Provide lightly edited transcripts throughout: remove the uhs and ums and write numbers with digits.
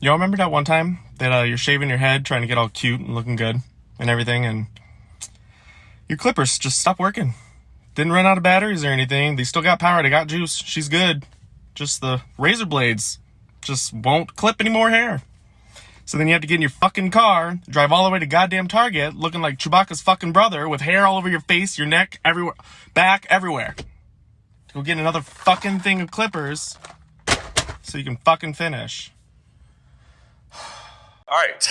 You all remember that one time that you're shaving your head, trying to get all cute and looking good and everything, and your clippers just stopped working. Didn't run out of batteries or anything. They still got power. They got juice. She's good. Just the razor blades just won't clip any more hair. So then you have to get in your fucking car, drive all the way to goddamn Target, looking like Chewbacca's fucking brother, with hair all over your face, your neck, everywhere, back, everywhere. To go get another fucking thing of clippers so you can fucking finish. All right,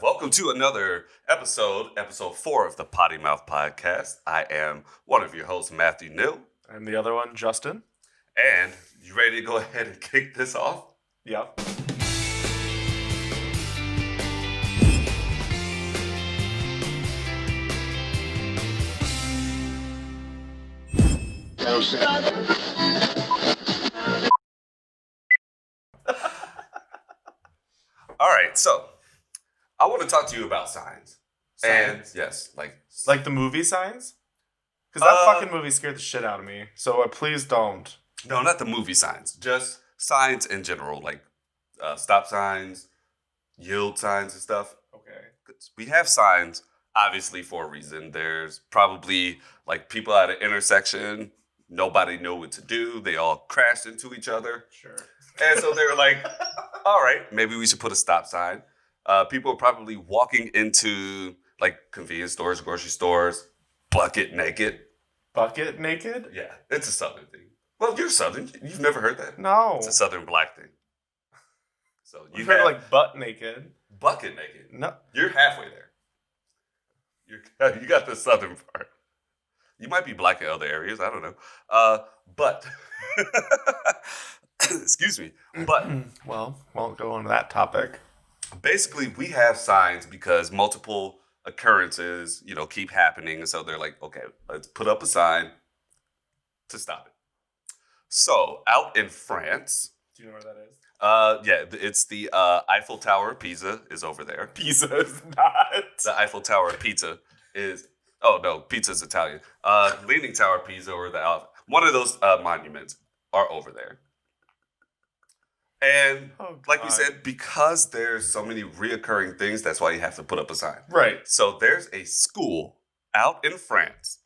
welcome to another episode 4 of the Potty Mouth Podcast. I am one of your hosts, Matthew Nill. And the other one, Justin. And you ready to go ahead and kick this off? Yep. All right, so I want to talk to you about signs. And yes, Like the movie Signs? Because that fucking movie scared the shit out of me. So please don't. No, not the movie signs. Just signs in general, like stop signs, yield signs and stuff. Okay. We have signs, obviously, for a reason. There's probably, like, people at an intersection, nobody knew what to do. They all crashed into each other. Sure. And so they were like, all right, maybe we should put a stop sign. People are probably walking into, like, convenience stores, grocery stores, bucket naked. Bucket naked? Yeah, it's a Southern thing. Well, you're Southern. You've never heard that? No. It's a Southern black thing. So You've heard like butt naked. Bucket naked. No. You're halfway there. You got the Southern part. You might be black in other areas. I don't know. But excuse me. But Well, won't go on that topic. basically, we have signs because multiple occurrences, keep happening, and so they're like, okay, let's put up a sign to stop it. So out in France, Do you know where that is? yeah, it's the Eiffel Tower of Pisa is over there. Pizza is not. The Eiffel Tower of Pizza is. Oh no, pizza's Italian. Leaning Tower of Pisa, or one of those monuments are over there. And like we said, because there's so many reoccurring things, that's why you have to put up a sign. Right. So there's a school out in France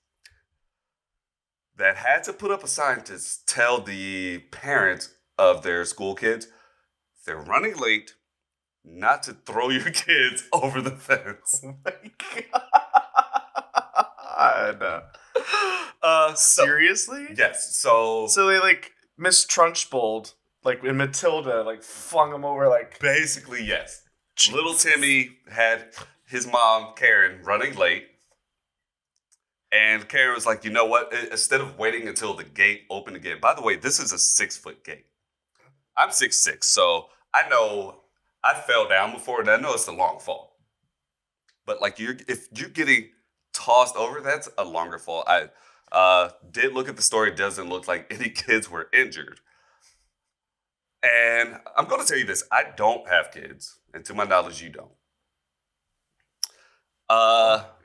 that had to put up a sign to tell the parents of their school kids, if they're running late, not to throw your kids over the fence. Oh my god. Seriously? Yes. So they like Miss Trunchbull, like in Matilda, like flung him over like. basically, yes. Jesus. Little Timmy had his mom, Karen, running late. And Karen was like, you know what? Instead of waiting until the gate opened again. By the way, this is a 6-foot gate. I'm 6'6", so I know I fell down before, and I know it's a long fall. But like if you're getting tossed over, that's a longer fall. I did look at the story. It doesn't look like any kids were injured. And I'm going to tell you this. I don't have kids. And to my knowledge, you don't. But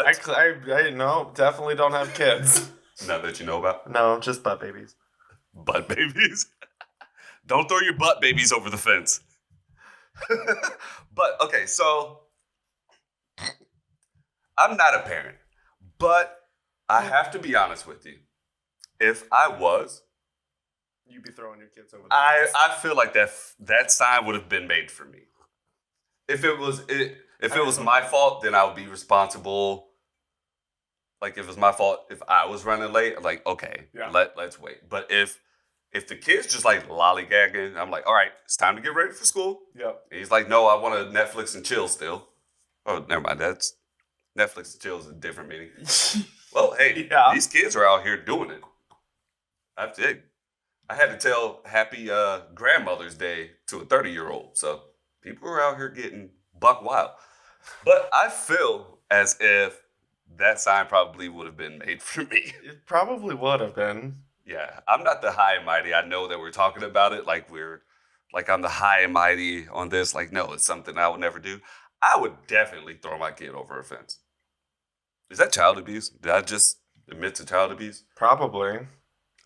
I no, definitely don't have kids. none that you know about. No, just butt babies. Butt babies. Don't throw your butt babies over the fence. But, okay, so I'm not a parent, but I have to be honest with you. If I was, You'd be throwing your kids over the fence. I feel like that sign would have been made for me. If it was my fault, then I would be responsible. Like, if it was my fault, if I was running late, I'm like, okay, Yeah. let's wait. But if the kid's just like lollygagging, I'm like, all right, it's time to get ready for school. Yep. And he's like, no, I want to Netflix and chill still. Oh, never mind. That's Netflix and chill is a different meaning. Well, hey, Yeah. These kids are out here doing it. I had to tell Happy Grandmother's Day to a 30-year-old. So people are out here getting buck wild. But I feel as if that sign probably would have been made for me. It probably would have been. Yeah, I'm not the high and mighty. I know that we're talking about it like I'm the high and mighty on this. Like, no, it's something I would never do. I would definitely throw my kid over a fence. Is that child abuse? Did I just admit to child abuse? Probably.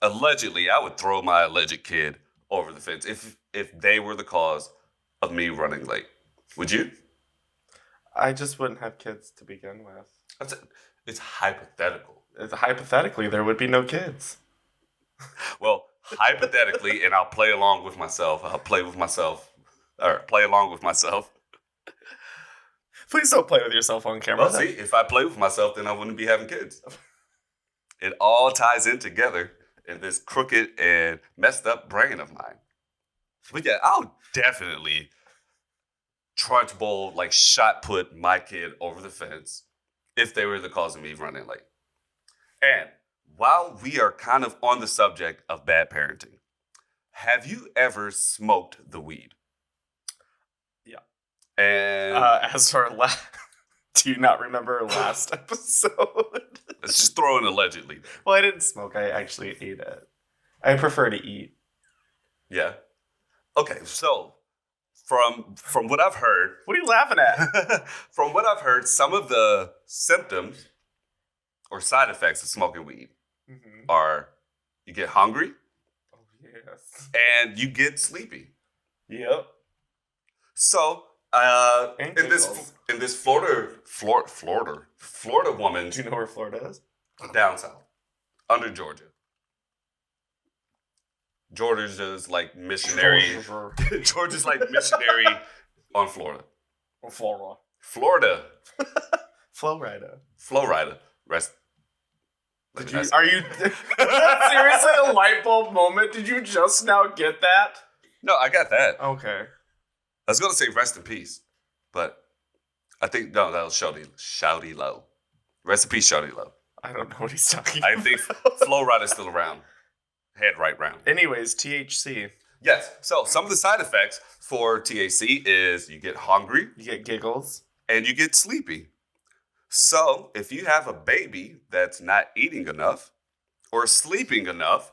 Allegedly, I would throw my alleged kid over the fence if they were the cause of me running late. Would you? I just wouldn't have kids to begin with. It's hypothetical. Hypothetically, there would be no kids. Well, hypothetically, and I'll play along with myself. I'll play with myself, or play along with myself. Please don't play with yourself on camera. Well, see, if I play with myself, then I wouldn't be having kids. It all ties in together in this crooked and messed up brain of mine. But yeah, I'll definitely trunchbull, like shot put my kid over the fence if they were the cause of me running late. And while we are kind of on the subject of bad parenting, have you ever smoked the weed? Yeah. And as for do you not remember our last episode? let's just throw in allegedly. Well, I didn't smoke. I actually ate it. I prefer to eat. Yeah. Okay, so from what I've heard, what are you laughing at? From what I've heard, some of the symptoms or side effects of smoking weed are you get hungry. Oh yes. And you get sleepy. Yep. So in this Florida woman. Do you know where Florida is? Down south, under Georgia. Georgia's just like missionary. Georgia's like missionary on Florida. Florida. Florida. Florida. Rest. Are you seriously a light bulb moment? Did you just now get that? No, I got that. Okay. I was gonna say rest in peace, but I think no, that was Shouty Low. Rest in peace, Shouty Low. I don't know what he's talking I think Flowrider's still around. Head right round. Anyways, THC. Yes. So some of the side effects for THC is you get hungry, you get giggles, and you get sleepy. So if you have a baby that's not eating enough or sleeping enough,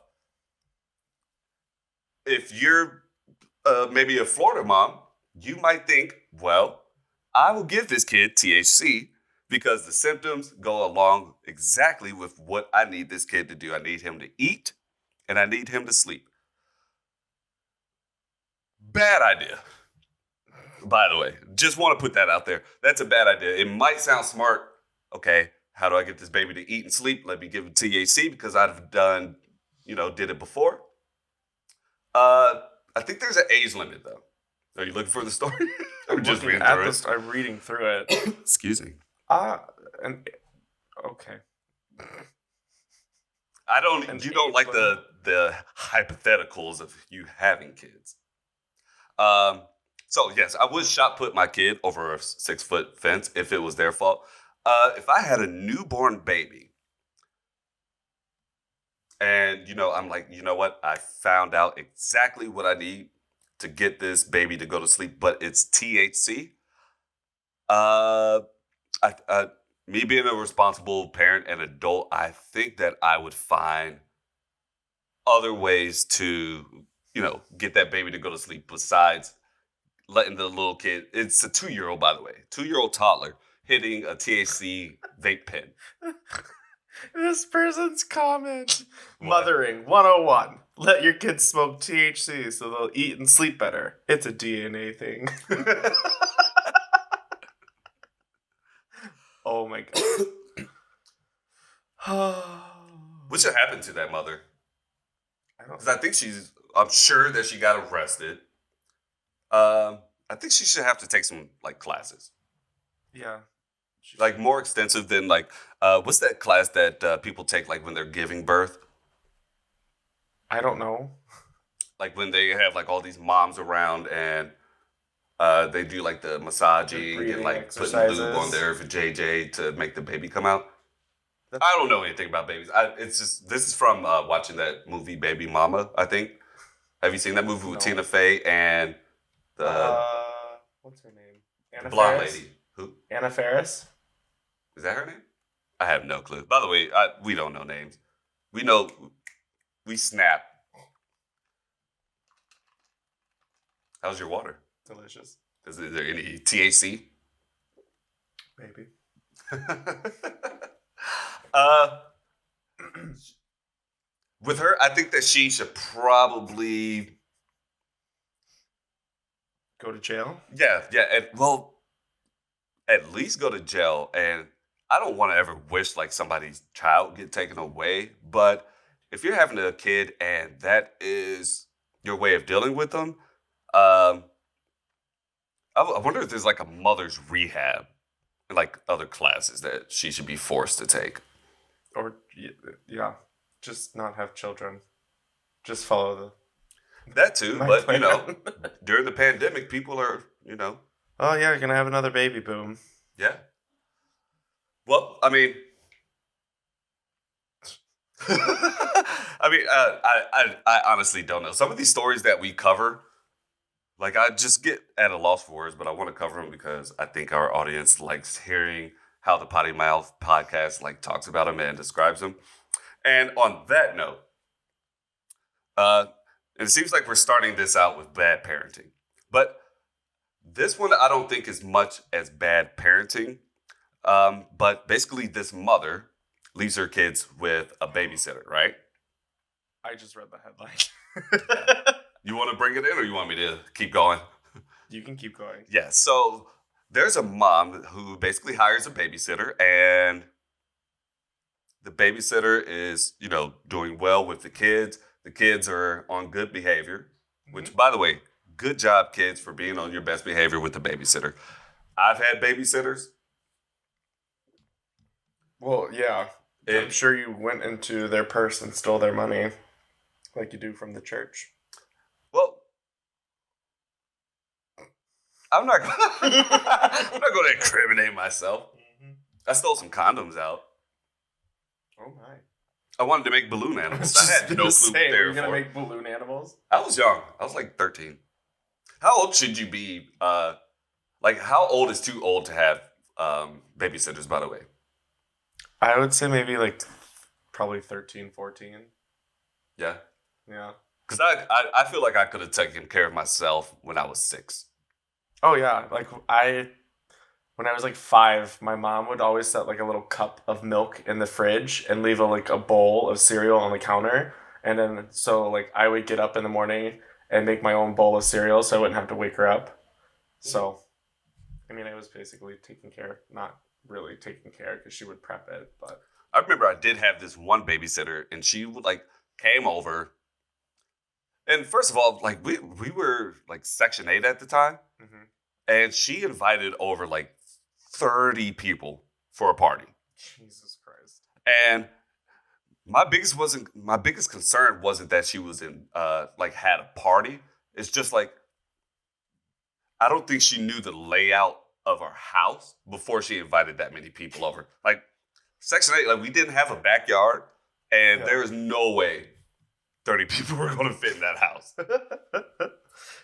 if you're maybe a Florida mom, you might think, well, I will give this kid THC because the symptoms go along exactly with what I need this kid to do. I need him to eat and I need him to sleep. Bad idea. By the way, just want to put that out there. That's a bad idea. It might sound smart. Okay, how do I get this baby to eat and sleep? Let me give him THC because I've did it before. I think there's an age limit though. Are you looking for the story? I'm just reading through it. I'm reading through it. Excuse me. Okay. You don't like the hypotheticals of you having kids. So yes, I would shot put my kid over a 6-foot fence if it was their fault. If I had a newborn baby and, I'm like, you know what? I found out exactly what I need to get this baby to go to sleep, but it's THC. Me being a responsible parent and adult, I think that I would find other ways to, get that baby to go to sleep besides letting the little kid, it's a 2-year-old, by the way, 2-year-old toddler hitting a THC vape pen. This person's comment. Mothering 101. Let your kids smoke THC so they'll eat and sleep better. It's a DNA thing. Oh my god. What should happen to that mother? Because I'm sure that she got arrested. I think she should have to take some classes. Yeah. Like more extensive than what's that class that people take when they're giving birth? I don't know. Like when they have all these moms around and they do the massaging and putting lube on there for JJ to make the baby come out. I don't know anything about babies. This is from watching that movie Baby Mama, I think. Have you seen that movie with Tina Fey and what's her name? Anna blonde Faris? lady? Who? Anna Faris? Is that her name? I have no clue. By the way, we don't know names. We snap. How's your water? Delicious. Is there any THC? Maybe. With her, I think that she should probably Go to jail? Yeah, yeah. And, well, at least go to jail. And I don't want to ever wish like somebody's child get taken away. But if you're having a kid and that is your way of dealing with them, um, I wonder if there's like a mother's rehab and like other classes that she should be forced to take. Or, yeah, just not have children. Just follow That too, my but plan. during the pandemic, people are, Oh, yeah, you're going to have another baby boom. yeah. Well, I mean, I honestly don't know. Some of these stories that we cover, like I just get at a loss for words, but I want to cover them because I think our audience likes hearing how the Potty Mouth podcast like talks about them and describes them. And on that note, uh, it seems like we're starting this out with bad parenting, but this one I don't think is much as bad parenting. But basically, this mother leaves her kids with a babysitter, right? I just read the headline. You want to bring it in, or you want me to keep going? You can keep going. Yeah. So there's a mom who basically hires a babysitter, and the babysitter is, doing well with the kids. The kids are on good behavior, which, by the way, good job, kids, for being on your best behavior with the babysitter. I've had babysitters. Well, yeah. I'm sure you went into their purse and stole their money like you do from the church. Well, I'm not going to incriminate myself. Mm-hmm. I stole some condoms out. Oh, my. I wanted to make balloon animals. I had no clue what they were going to make balloon animals? I was young. I was like 13. How old should you be? How old is too old to have babysitters, by the way? I would say maybe probably 13, 14. Yeah? Yeah. Because I feel like I could have taken care of myself when I was 6. Oh, yeah. When I was 5, my mom would always set a little cup of milk in the fridge and leave a bowl of cereal on the counter. And then, so I would get up in the morning and make my own bowl of cereal so I wouldn't have to wake her up. So, I mean, I was basically taking care, not really taking care because she would prep it, but. I remember I did have this one babysitter and she would came over. And first of all, we were Section 8 at the time. Mm-hmm. And she invited over 30 people for a party. Jesus Christ. And my biggest concern wasn't that she was in had a party. It's just I don't think she knew the layout of our house before she invited that many people over. Section 8, we didn't have a backyard, and there was no way 30 people were going to fit in that house.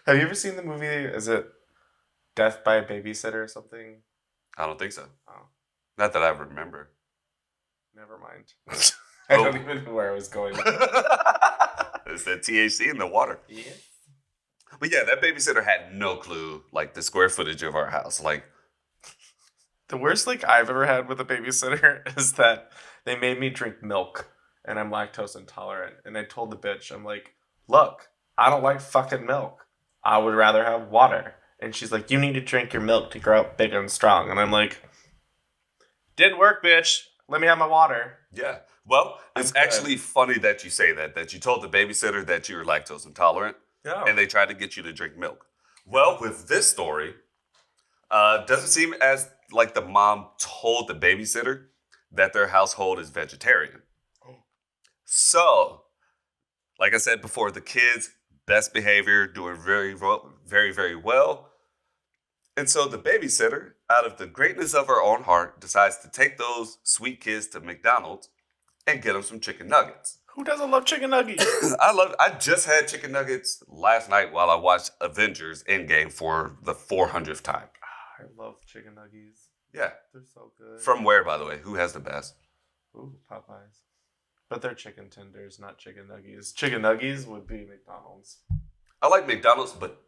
Have you ever seen the movie, is it Death by a Babysitter or something? I don't think so. Oh. Not that I remember. Never mind. I don't even know where I was going. It's the THC in the water. Yeah. But yeah, that babysitter had no clue, the square footage of our house. The worst I've ever had with a babysitter is that they made me drink milk, and I'm lactose intolerant. And I told the bitch, I'm like, look, I don't like fucking milk. I would rather have water. And she's like, you need to drink your milk to grow up big and strong. And I'm like, didn't work, bitch. Let me have my water. Yeah. Well, it's actually funny that you say that you told the babysitter that you were lactose intolerant. Yeah. And they tried to get you to drink milk. Well, with this story, doesn't seem as the mom told the babysitter that their household is vegetarian. Oh. So, like I said before, the kids, best behavior, doing very, very, very well. And so the babysitter, out of the greatness of her own heart, decides to take those sweet kids to McDonald's and get them some chicken nuggets. Who doesn't love chicken nuggets? I just had chicken nuggets last night while I watched Avengers Endgame for the 400th time. I love chicken nuggets. Yeah. They're so good. From where, by the way? Who has the best? Ooh, Popeyes. But they're chicken tenders, not chicken nuggets. Chicken nuggets would be McDonald's. I like McDonald's, but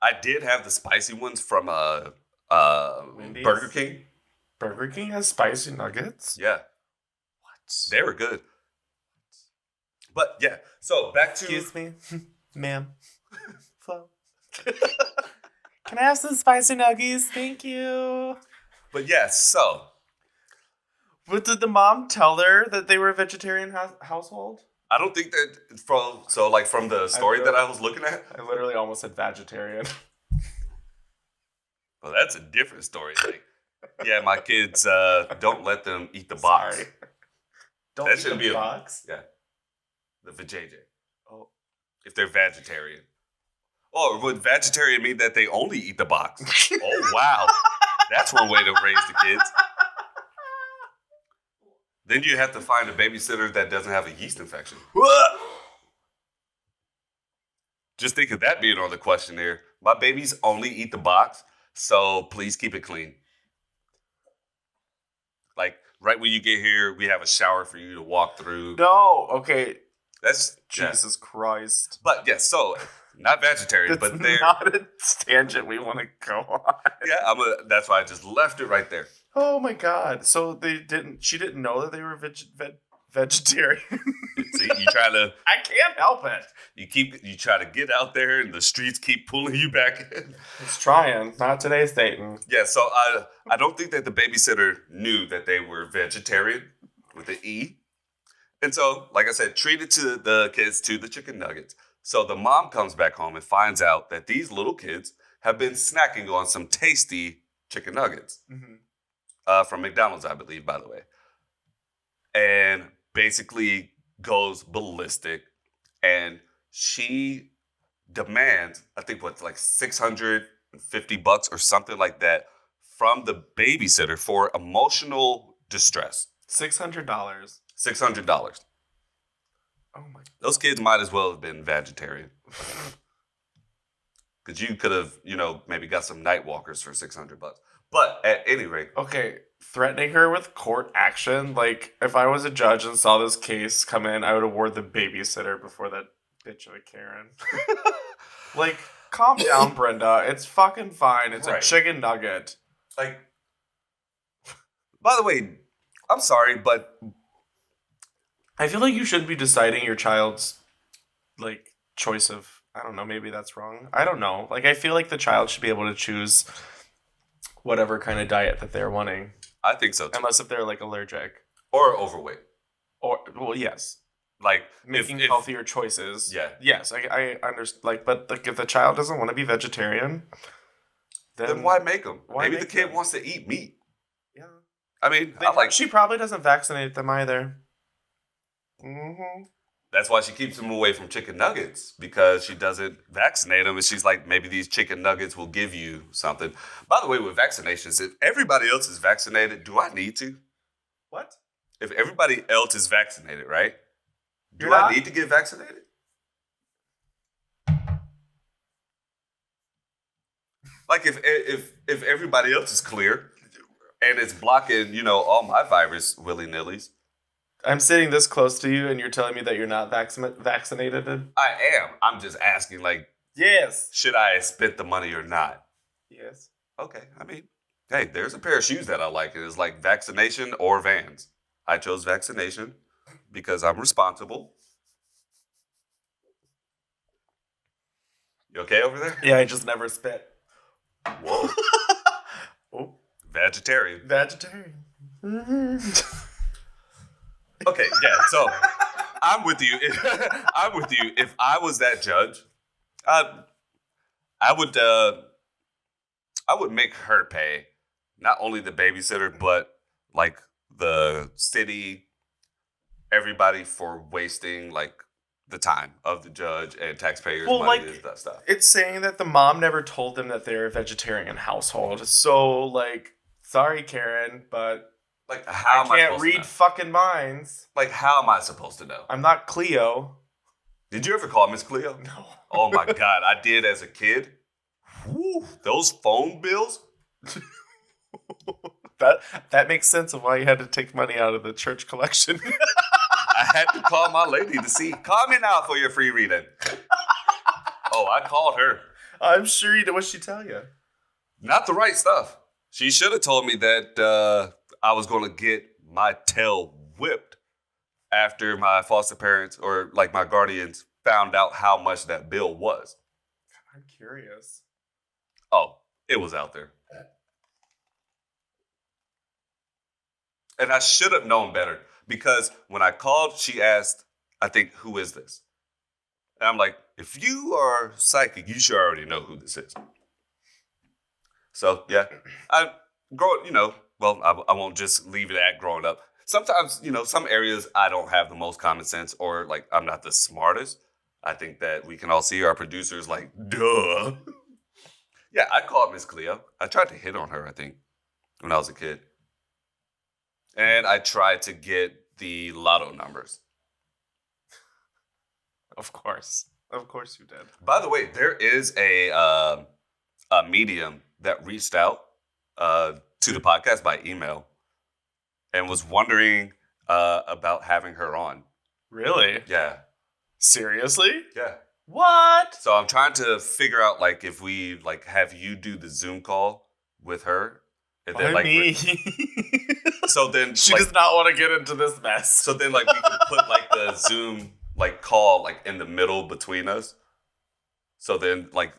I did have the spicy ones from Burger King. Burger King has spicy nuggets? Yeah. What? They were good. But yeah, so back to... Excuse me, ma'am. Can I have some spicy nuggies? Thank you. But yeah, so. But did the mom tell her that they were a vegetarian household? I don't think that from the story that I was looking at. I literally almost said vegetarian. Well, that's a different story. Like, yeah, my kids don't let them eat the box. Sorry. Don't That eat shouldn't the be box? Yeah. The vajayjay. Oh. If they're vegetarian. Or would vegetarian mean that they only eat the box? Oh, wow. That's one way to raise the kids. Then you have to find a babysitter that doesn't have a yeast infection. Just think of that being on the questionnaire. My babies only eat the box, so please keep it clean. Like, right when you get here, we have a shower for you to walk through. No, okay. That's Jesus Christ. But yes, so not vegetarian, but they're not a tangent we want to go on. Yeah, that's why I just left it right there. Oh my God! So she didn't know that they were vegetarian. See, you try to. I can't help it. You try to get out there, and the streets keep pulling you back in. It's trying. Not today, Satan. Yeah, so I don't think that the babysitter knew that they were vegetarian with an E. And so, like I said, treated to the kids to the chicken nuggets. So the mom comes back home and finds out that these little kids have been snacking on some tasty chicken nuggets. From McDonald's, I believe, by the way. And basically goes ballistic. And she demands, I think, like $650 or something like that from the babysitter for emotional distress. $600. $600. Oh my God. Those kids might as well have been vegetarian. Because you could have, maybe got some night walkers for $600. But at any rate. Okay, threatening her with court action. Like, if I was a judge and saw this case come in, I would award the babysitter before that bitch of a Karen. Like, calm down, Brenda. It's fucking fine. It's a chicken nugget. Like, by the way, I'm sorry, but I feel like you shouldn't be deciding your child's, like, choice of, I don't know, maybe that's wrong. I don't know. Like, I feel like the child should be able to choose whatever kind of diet that they're wanting. I think so, too. Unless if they're, like, allergic. Or overweight. Or, well, yes. Like, making healthier choices. Yeah. Yes, I understand. Like, but like, if the child doesn't want to be vegetarian, then why make them? Maybe the kid wants to eat meat. Yeah. I mean, she probably doesn't vaccinate them either. Mm-hmm. That's why she keeps them away from chicken nuggets, because she doesn't vaccinate them. And she's like, maybe these chicken nuggets will give you something. By the way, with vaccinations, if everybody else is vaccinated, do I need to? What? If everybody else is vaccinated, right? Do I need to get vaccinated? Like, if everybody else is clear and it's blocking, all my virus willy-nillys. I'm sitting this close to you and you're telling me that you're not vaccinated? I am. I'm just asking, like, yes. Should I spend the money or not? Yes. Okay. I mean, hey, there's a pair of shoes that I like. It is like vaccination or Vans. I chose vaccination because I'm responsible. You okay over there? Yeah, I just never spit. Whoa. Oh. Vegetarian. Mm-hmm. Okay, yeah, so I'm with you. I'm with you. If I was that judge, I would make her pay not only the babysitter, but like the city, everybody, for wasting like the time of the judge and taxpayers' money and that stuff. It's saying that the mom never told them that they're a vegetarian household. So, like, sorry, Karen, but like, how am I can't read fucking minds. Like, how am I supposed to know? I'm not Cleo. Did you ever call Miss Cleo? No. Oh my God, I did as a kid. Whew, those phone bills. That makes sense of why you had to take money out of the church collection. I had to call my lady to see. Call me now for your free reading. Oh, I called her. I'm sure you did. What'd she tell you? Not the right stuff. She should have told me that I was going to get my tail whipped after my foster parents or like my guardians found out how much that bill was. I'm curious. Oh, it was out there. And I should have known better because when I called, she asked, I think, who is this? And I'm like, if you are psychic, you should already know who this is. So, yeah, I won't just leave it at growing up. Sometimes, some areas I don't have the most common sense or like I'm not the smartest. I think that we can all see our producers like, duh. Yeah, I called Miss Cleo. I tried to hit on her, I think, when I was a kid. And I tried to get the lotto numbers. Of course. Of course you did. By the way, there is a medium that reached out to the podcast by email and was wondering about having her on. Really? Yeah. Seriously? Yeah. What? So I'm trying to figure out like if we like have you do the Zoom call with her. And then, Why me? So then she does not want to get into this mess. So then like we could put like the Zoom like call like in the middle between us. So then like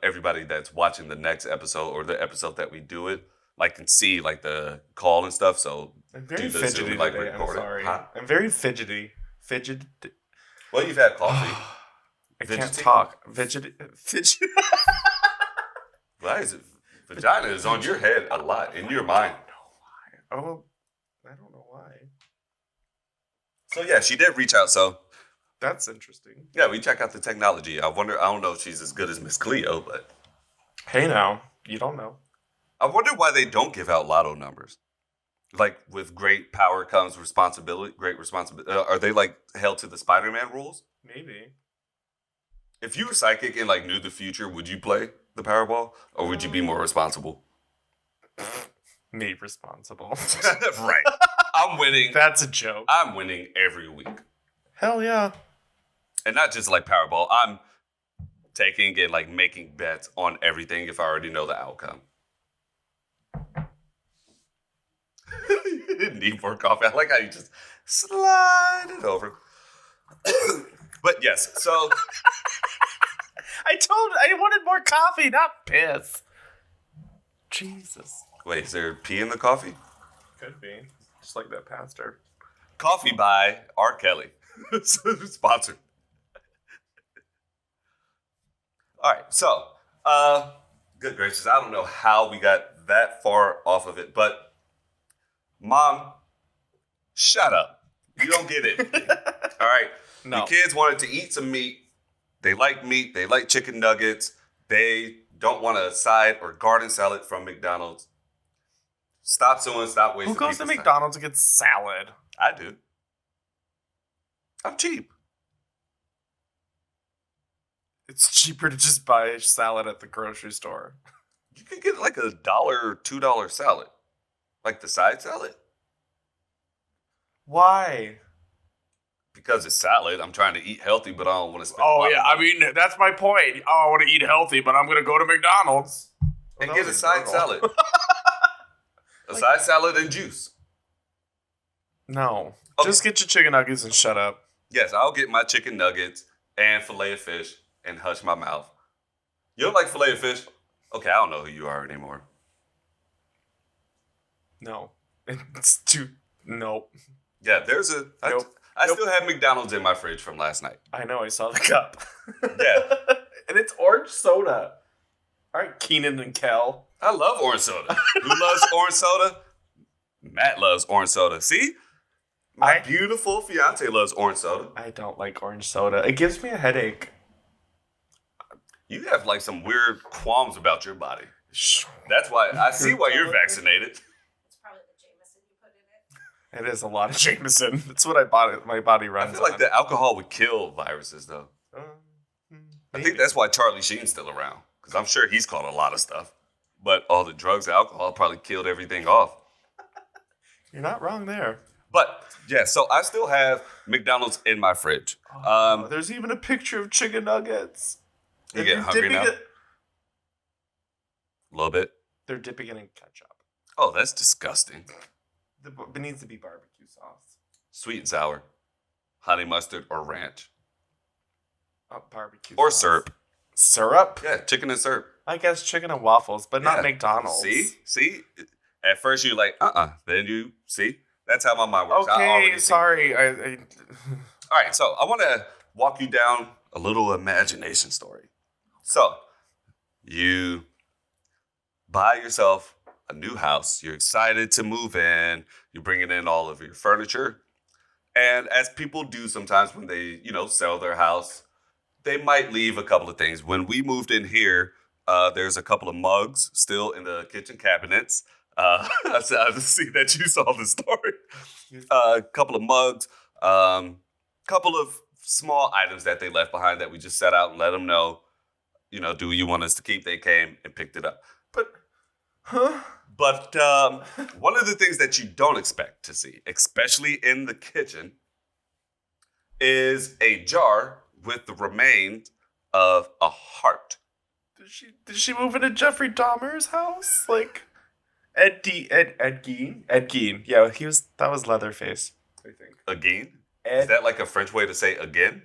everybody that's watching the next episode or the episode that we do it like can see like the call and stuff. So I'm very fidgety Zoom, today. I'm sorry. Huh? I'm very fidgety. Well, you've had coffee. I can't talk. Fidgety. Why is it? Vagina is on your head a lot, in your mind. I don't know why. Oh, I don't know why. So yeah, she did reach out, so. That's interesting. Yeah, we check out the technology. I don't know if she's as good as Miss Cleo, but. Hey now, you don't know. I wonder why they don't give out lotto numbers. Like, with great power comes responsibility, great responsibility. Are they like held to the Spider-Man rules? Maybe. If you were psychic and like knew the future, would you play the Powerball, or would you be more responsible? Me responsible. Right. I'm winning. That's a joke. I'm winning every week. Hell yeah. And not just like Powerball. I'm taking and like making bets on everything if I already know the outcome. Need more coffee. I like how you just slide it over. But yes, so I wanted more coffee, not piss. Jesus. Wait, is there pee in the coffee? Could be. Just like that pastor. Coffee by R. Kelly. Sponsored. All right, so, good gracious, I don't know how we got that far off of it, but Mom, shut up. You don't get it. All right? No. The kids wanted to eat some meat. They like meat. They like chicken nuggets. They don't want a side or garden salad from McDonald's. Stop wasting. Who goes to McDonald's and gets salad? I do. I'm cheap. It's cheaper to just buy salad at the grocery store. You could get like $1 or $2 salad. Like the side salad. Why? Because it's salad. I'm trying to eat healthy, but I don't want to spend. Oh, yeah. I mean, that's my point. Oh, I want to eat healthy, but I'm going to go to McDonald's. And get a side salad. A side salad and juice. No. Okay. Just get your chicken nuggets and shut up. Yes, I'll get my chicken nuggets and filet of fish and hush my mouth. You don't like filet of fish? Okay, I don't know who you are anymore. No. It's too... Nope. Yeah, there's a... Nope. I still have McDonald's in my fridge from last night. I know, I saw the cup. Yeah. And it's orange soda. All right, Keenan and Kel. I love orange soda. Who loves orange soda? Matt loves orange soda. See? My beautiful fiance loves orange soda. I don't like orange soda. It gives me a headache. You have like some weird qualms about your body. That's why I see why you're vaccinated. It is a lot of Jameson. That's what my body runs on. I feel like the alcohol would kill viruses, though. I think that's why Charlie Sheen's still around. Because I'm sure he's caught a lot of stuff. But all the drugs and alcohol probably killed everything off. You're not wrong there. But, yeah, so I still have McDonald's in my fridge. There's even a picture of chicken nuggets. You get hungry now? A little bit. They're dipping it in ketchup. Oh, that's disgusting. It needs to be barbecue sauce. Sweet and sour. Honey mustard or ranch. Barbecue or sauce. syrup. Syrup? Yeah, chicken and syrup. I guess chicken and waffles, but not Yeah. McDonald's. See? At first you're like, Then you see? That's how my mind works. Okay, sorry. All right, so I want to walk you down a little imagination story. So, you buy yourself a new house. You're excited to move in. You're bringing in all of your furniture. And as people do sometimes when they, sell their house, they might leave a couple of things. When we moved in here, there's a couple of mugs still in the kitchen cabinets. I see that you saw the story. A couple of mugs, couple of small items that they left behind that we just set out and let them know, do you want us to keep? They came and picked it up. But one of the things that you don't expect to see, especially in the kitchen, is a jar with the remains of a heart. Did she move into Jeffrey Dahmer's house? Like Ed Gein? Ed Gein. Yeah, that was Leatherface, I think. Again? Is that like a French way to say again?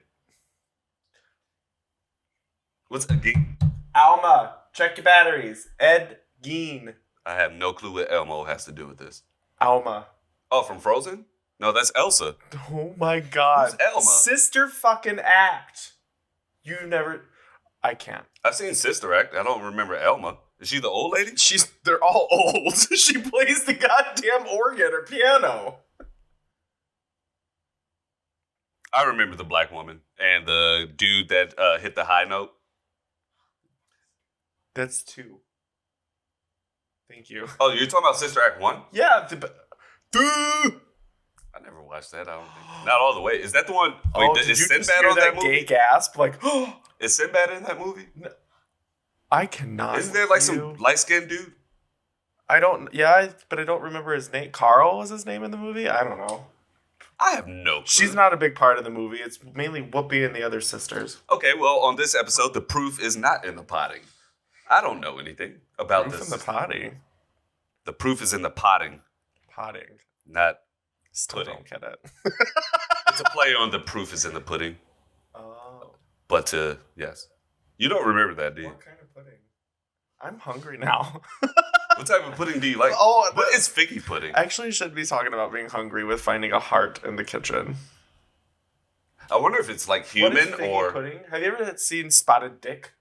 What's again? Alma, check your batteries. Ed Gein. I have no clue what Elmo has to do with this. Alma. Oh, from Frozen? No, that's Elsa. Oh my god. Who's Elma? Sister fucking Act. I can't. I've seen Sister Act. I don't remember Elma. Is she the old lady? They're all old. She plays the goddamn organ or piano. I remember the black woman and the dude that hit the high note. That's 2. Thank you. Oh, you're talking about Sister Act 1? Yeah. I never watched that. I don't think. Not all the way. Is that the one? Wait, Did is you just Sinbad hear on that movie? gay gasp? Like, Is Sinbad in that movie? No, I cannot. Isn't there like some light-skinned dude? But I don't remember his name. Carl was his name in the movie? I don't know. I have no clue. She's not a big part of the movie. It's mainly Whoopi and the other sisters. Okay, well, on this episode, the proof is not in the potting. I don't know anything about this. Proof in the potty. The proof is in the potting. Potting. Not Still pudding. don't get it. It's a play on the proof is in the pudding. Oh. But, yes. You don't remember that, do you? What kind of pudding? I'm hungry now. What type of pudding do you like? What is figgy pudding? Actually, should be talking about being hungry with finding a heart in the kitchen. I wonder if it's like human what is figgy or... pudding? Have you ever seen Spotted Dick?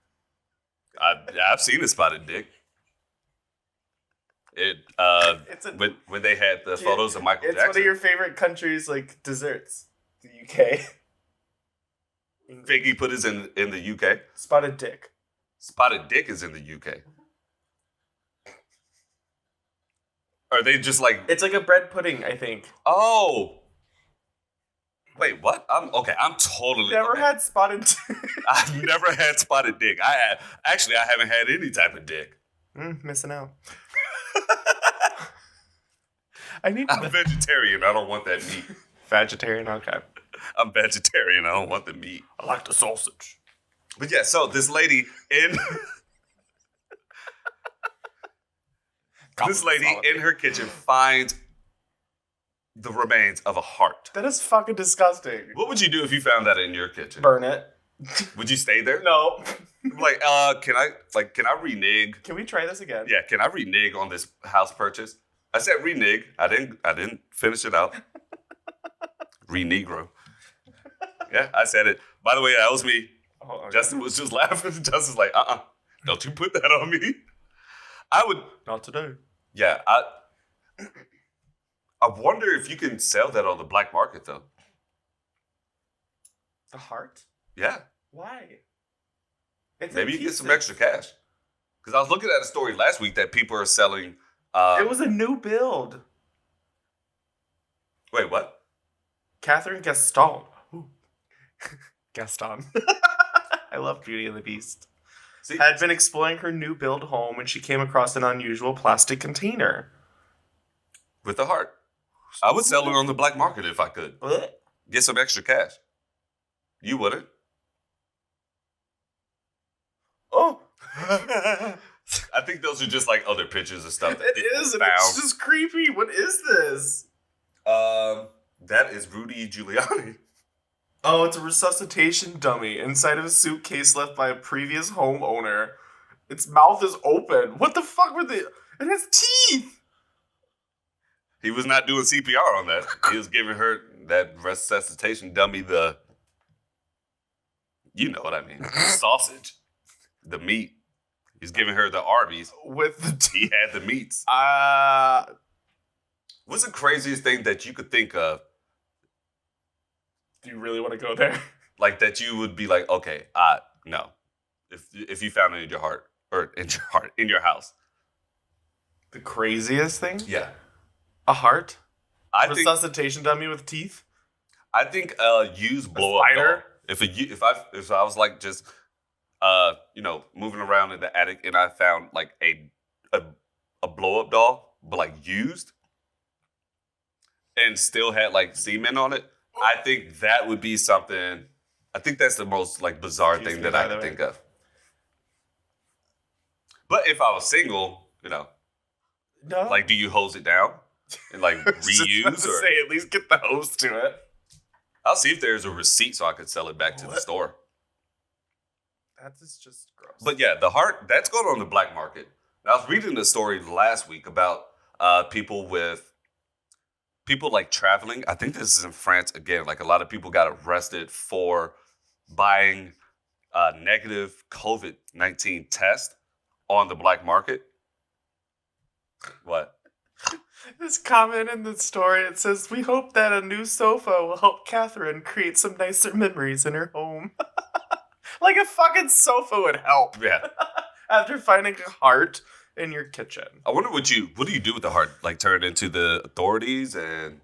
I've seen a spotted dick. When they had the photos of Michael Jackson. It's one of your favorite countries, like desserts. The UK. Figgy pudding's in the UK. Spotted Dick. Spotted dick is in the UK. Are they just like... It's like a bread pudding, I think. Oh. Wait, what? I'm totally... Never had spotted dick. I've never had spotted dick. I haven't had any type of dick. Missing out. I'm vegetarian. I don't want that meat. Vegetarian, okay. I'm vegetarian. I don't want the meat. I like the sausage. But yeah, so this lady in... in her kitchen finds the remains of a heart. That is fucking disgusting. What would you do if you found that in your kitchen? Burn it. Would you stay there? No. Like, can I renege? Can we try this again? Yeah, can I renege on this house purchase? I said renege. I didn't finish it out. Renegro. Yeah, I said it. By the way, that was me. Oh, okay. Justin was just laughing. Justin's like, don't you put that on me. I would. Not today. Yeah, I wonder if you can sell that on the black market, though. The heart? Yeah. Why? Maybe you get some extra cash. Because I was looking at a story last week that people are selling... it was a new build. Wait, what? Catherine Gaston. Gaston. I love Beauty and the Beast. See? Had been exploring her new build home when she came across an unusual plastic container. With a heart. I would sell it on the black market if I could. What? Get some extra cash. You wouldn't? Oh. I think those are just like other pictures of stuff that it is, and it's just creepy. What is this? That is Rudy Giuliani. Oh, it's a resuscitation dummy inside of a suitcase left by a previous homeowner. Its mouth is open. What the fuck were they? It has teeth! He was not doing CPR on that. He was giving her that resuscitation dummy the, you know what I mean, the sausage, the meat. He's giving her the Arby's. With the He had the meats. What's the craziest thing that you could think of? Do you really want to go there? Like that you would be like, okay, no. If you found it in your heart or in your house. The craziest thing? Yeah. A heart? I Resuscitation dummy with teeth? think used blow up doll. If I was like just moving around in the attic and I found like a blow up doll, but like used and still had like semen on it, I think that would be something. I think that's the most like bizarre thing that I can think of. But if I was single, no, like, do you hose it down and like reuse or say at least get the hose to it? I'll see if there's a receipt so I could sell it back to the store. That is just gross. But yeah, the heart that's going on the black market. And I was reading a story last week about people like traveling. I think this is in France again. Like a lot of people got arrested for buying negative COVID-19 test on the black market. What? This comment in the story, it says, "We hope that a new sofa will help Catherine create some nicer memories in her home." Like a fucking sofa would help. Yeah. After finding a heart in your kitchen. I wonder what do you do with the heart? Like turn it into the authorities and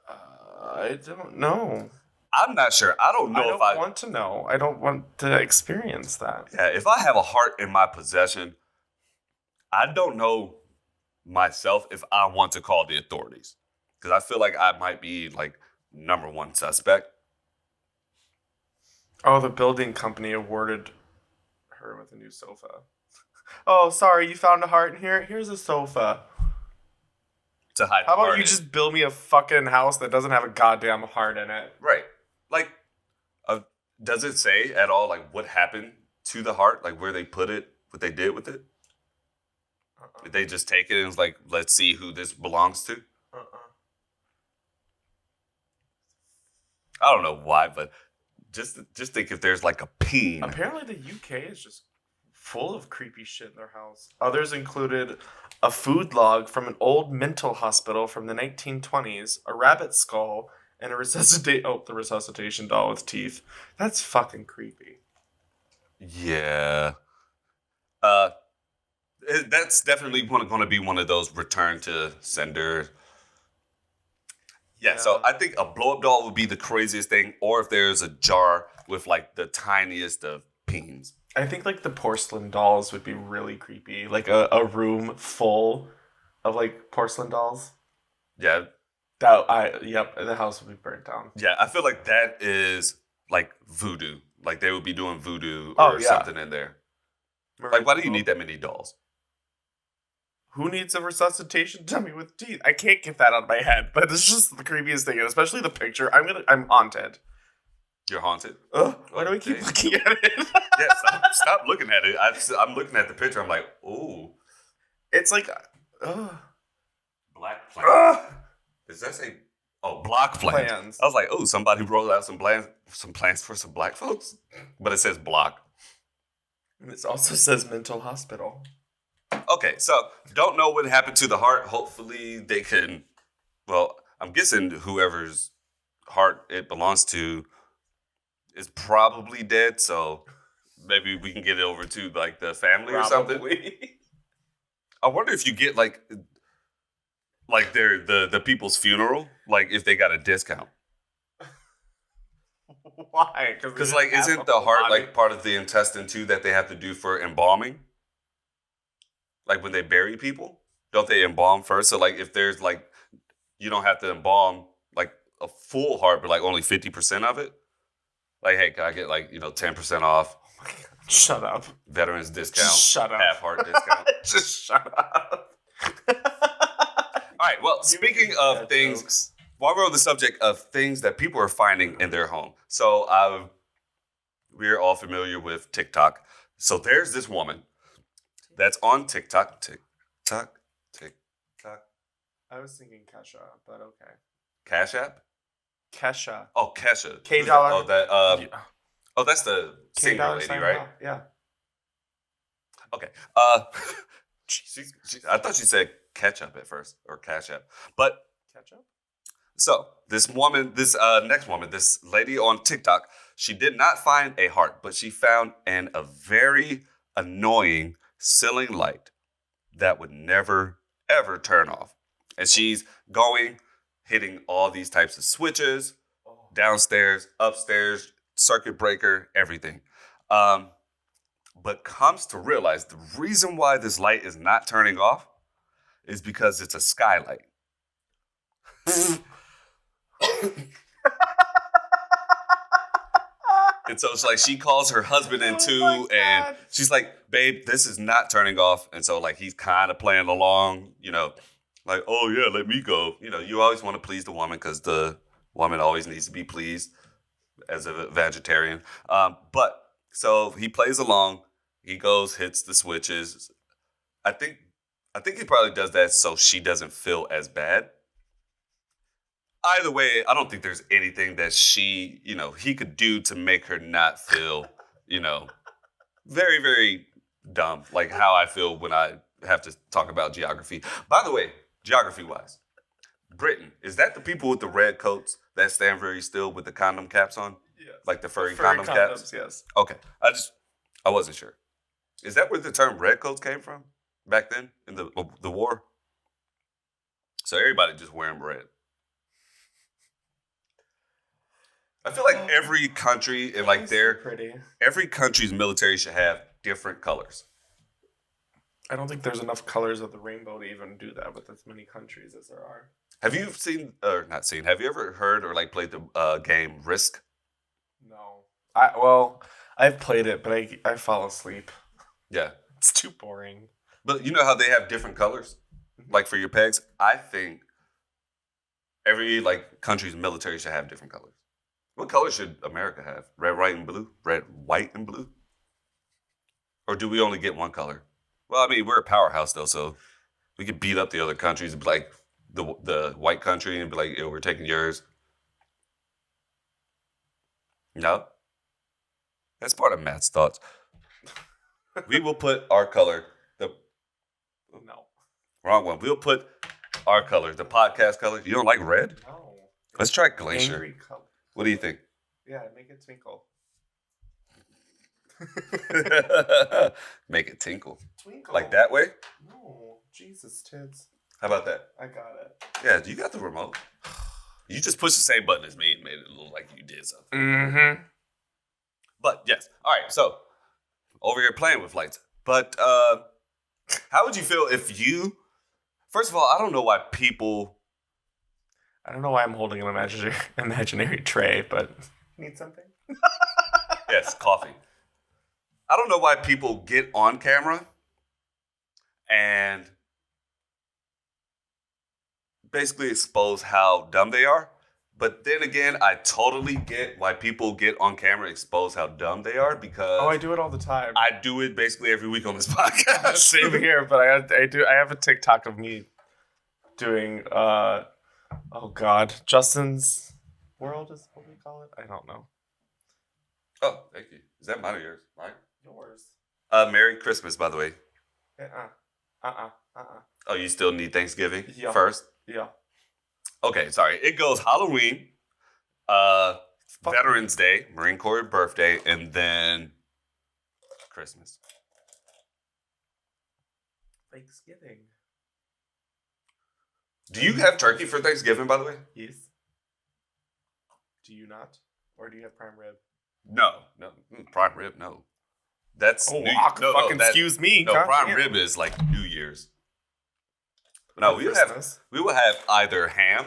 I don't know. I'm not sure. I don't know if I want to know. I don't want to experience that. Yeah, if I have a heart in my possession, I don't know myself if I want to call the authorities. Because I feel like I might be like number one suspect. Oh, the building company awarded her with a new sofa. Oh, sorry, you found a heart in here? Here's a sofa. To hide How about you just build me a fucking house that doesn't have a goddamn heart in it? Right. Like, does it say at all, like, what happened to the heart? Like, where they put it, what they did with it? Did they just take it and was like, let's see who this belongs to? I don't know why, but just think if there's like a peen. Apparently the UK is just full of creepy shit in their house. Others included a food log from an old mental hospital from the 1920s, a rabbit skull, and the resuscitation doll with teeth. That's fucking creepy. Yeah. That's definitely going to be one of those return to sender. Yeah, so I think a blow-up doll would be the craziest thing, or if there's a jar with like the tiniest of peens. I think like the porcelain dolls would be really creepy. Like a room full of like porcelain dolls. Yeah. The house would be burnt down. Yeah, I feel like that is like voodoo. Like they would be doing voodoo or something in there. Like, why do you need that many dolls? Who needs a resuscitation dummy with teeth? I can't get that out of my head, but it's just the creepiest thing, and especially the picture. I'm haunted. You're haunted? Why do we keep looking at it? Yeah, stop looking at it. I'm looking at the picture. I'm like, ooh. It's like, Black plans. Does that say? Oh, block plans. I was like, oh, somebody rolled out some plans for some black folks, but it says block. And it also says mental hospital. Okay, so don't know what happened to the heart. Hopefully they can. Well, I'm guessing whoever's heart it belongs to is probably dead. So maybe we can get it over to like the family or something. I wonder if you get like the people's funeral, like if they got a discount. Why? Because like, isn't the heart like part of the intestine too that they have to do for embalming? Like when they bury people, don't they embalm first? So like if there's like, you don't have to embalm like a full heart, but like only 50% of it. Like, hey, can I get like 10% off? Oh my God. Shut up. Veterans discount. Just shut up. Half heart discount. Just shut up. All right. Well, speaking of things while we're on the subject of things that people are finding in their home, so we're all familiar with TikTok. So there's this woman that's on TikTok. TikTok. TikTok. I was thinking Kesha, but okay. Cash App? Kesha. Oh, Kesha. K Who's that? dollar. Oh, that. Yeah. Oh, that's the K singer dollar lady, sign right? Hell. Yeah. Okay. I thought she said ketchup at first or cash app. But Ketchup? so this woman, this next woman, this lady on TikTok, she did not find a heart, but she found a very annoying ceiling light that would never ever turn off. And she's going, hitting all these types of switches, downstairs, upstairs, circuit breaker, everything. But comes to realize the reason why this light is not turning off is because it's a skylight. And so it's like she calls her husband in too, and she's like, babe, this is not turning off. And so like he's kind of playing along, like, oh yeah, let me go. You always want to please the woman because the woman always needs to be pleased as a vegetarian. But so he plays along. He goes, hits the switches. I think he probably does that so she doesn't feel as bad. Either way, I don't think there's anything that he could do to make her not feel, very, very dumb, like how I feel when I have to talk about geography. By the way, geography-wise, Britain, is that the people with the red coats that stand very still with the condom caps on? Yes. Like the furry Furry condom condoms, caps? yes. Okay. I wasn't sure. Is that where the term red coats came from back then in the war? So everybody just wearing red. I feel like every country and like every country's military should have different colors. I don't think there's enough colors of the rainbow to even do that with as many countries as there are. Have you seen or not seen? Have you ever heard or like played the game Risk? No. I've played it, but I fall asleep. Yeah. It's too boring. But you know how they have different colors? Like for your pegs? I think every like country's military should have different colors. What color should America have? Red, white, and blue? Red, white, and blue? Or do we only get one color? Well, I mean, we're a powerhouse though, so we could beat up the other countries and be like the white country and be like, we're taking yours. No? That's part of Matt's thoughts. We will put our color, No. Wrong one. We'll put our color, the podcast color. You don't like red? No. Let's try glacier. Angry color. What do you think? Yeah, make it twinkle. Make it tinkle. Twinkle. Like that way? No. Jesus, tits. How about that? I got it. Yeah, you got the remote. You just pushed the same button as me and made it look like you did something. Mm-hmm. But yes. All right, so over here playing with lights. But how would you feel if you... First of all, I don't know why I'm holding an imaginary tray, but... Need something? Yes, coffee. I don't know why people get on camera and basically expose how dumb they are. But then again, I totally get why people get on camera and expose how dumb they are because... Oh, I do it all the time. I do it basically every week on this podcast. Same here, but I have a TikTok of me doing, Justin's World is what we call it? I don't know. Oh, thank you. Is that mine or yours? Mine? Yours. Merry Christmas, by the way. Oh, you still need Thanksgiving first? Yeah. Okay, sorry. It goes Halloween, Veterans Day, Marine Corps birthday, and then Christmas. Thanksgiving. Do you have turkey for Thanksgiving, by the way? Yes. Do you not? Or do you have prime rib? No. Prime rib, no. That's excuse me. No, prime rib is like New Year's. No, we would have either ham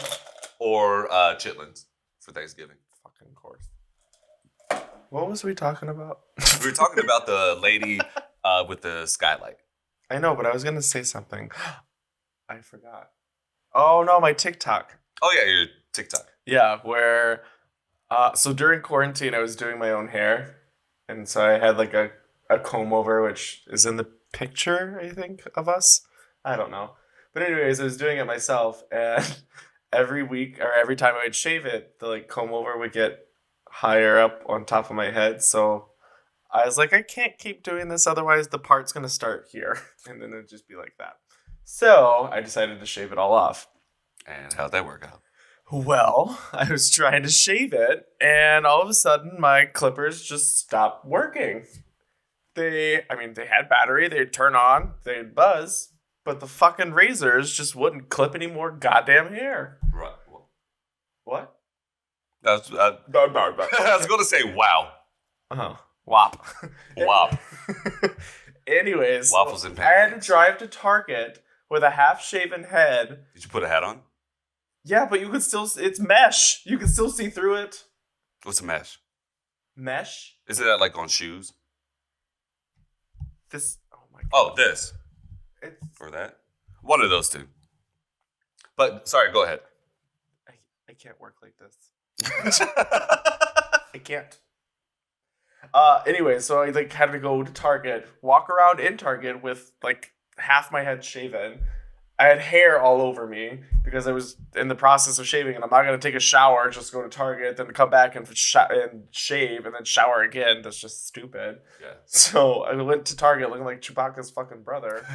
or chitlins for Thanksgiving. Fucking course. What was we talking about? We were talking about the lady with the skylight. I know, but I was gonna say something. I forgot. Oh no, my TikTok. Oh yeah, your TikTok. Yeah, where so during quarantine I was doing my own hair, and so I had like a comb over, which is in the picture, I think, of us. I don't know. But anyways, I was doing it myself, and every week or every time I would shave it, the like comb over would get higher up on top of my head. So I was like, I can't keep doing this, otherwise the part's gonna start here, and then it'd just be like that. So I decided to shave it all off. And how'd that work out? Well, I was trying to shave it, and all of a sudden my clippers just stopped working. They had battery, they'd turn on, they'd buzz, but the fucking razors just wouldn't clip any more goddamn hair. Right. What? I was going to say wow. Oh, wop. Wop. Anyways, Waffles and I had pancakes. to drive to Target with a half-shaven head. Did you put a hat on? Yeah, but you could still, it's mesh. You can still see through it. What's a mesh? Mesh? Isn't that like on shoes? This, oh my god. Oh, this. It's, Or that? One of those two. But, sorry, go ahead. I can't work like this. I can't. Anyway, so I like had to go to Target, walk around in Target with like half my head shaven. I had hair all over me because I was in the process of shaving, and I'm not gonna take a shower, just go to Target, then come back and shave, and then shower again. That's just stupid. Yeah. So I went to Target looking like Chewbacca's fucking brother.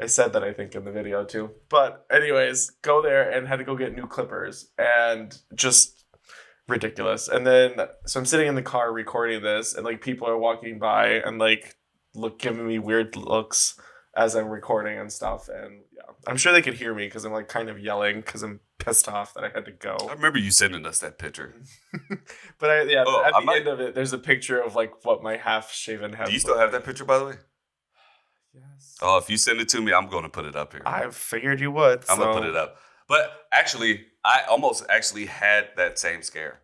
I said that, I think, in the video too. But anyways, go there and had to go get new clippers, and just ridiculous. And then so I'm sitting in the car recording this, and like people are walking by and like giving me weird looks as I'm recording and stuff. And yeah, I'm sure they could hear me because I'm like kind of yelling because I'm pissed off that I had to go. I remember you sending us that picture. But at the end of it, there's a picture of like what my half shaven head. Do you still have that picture, by the way? Yes. Oh, if you send it to me, I'm going to put it up here. I figured you would. I'm going to put it up. But actually, I almost actually had that same scare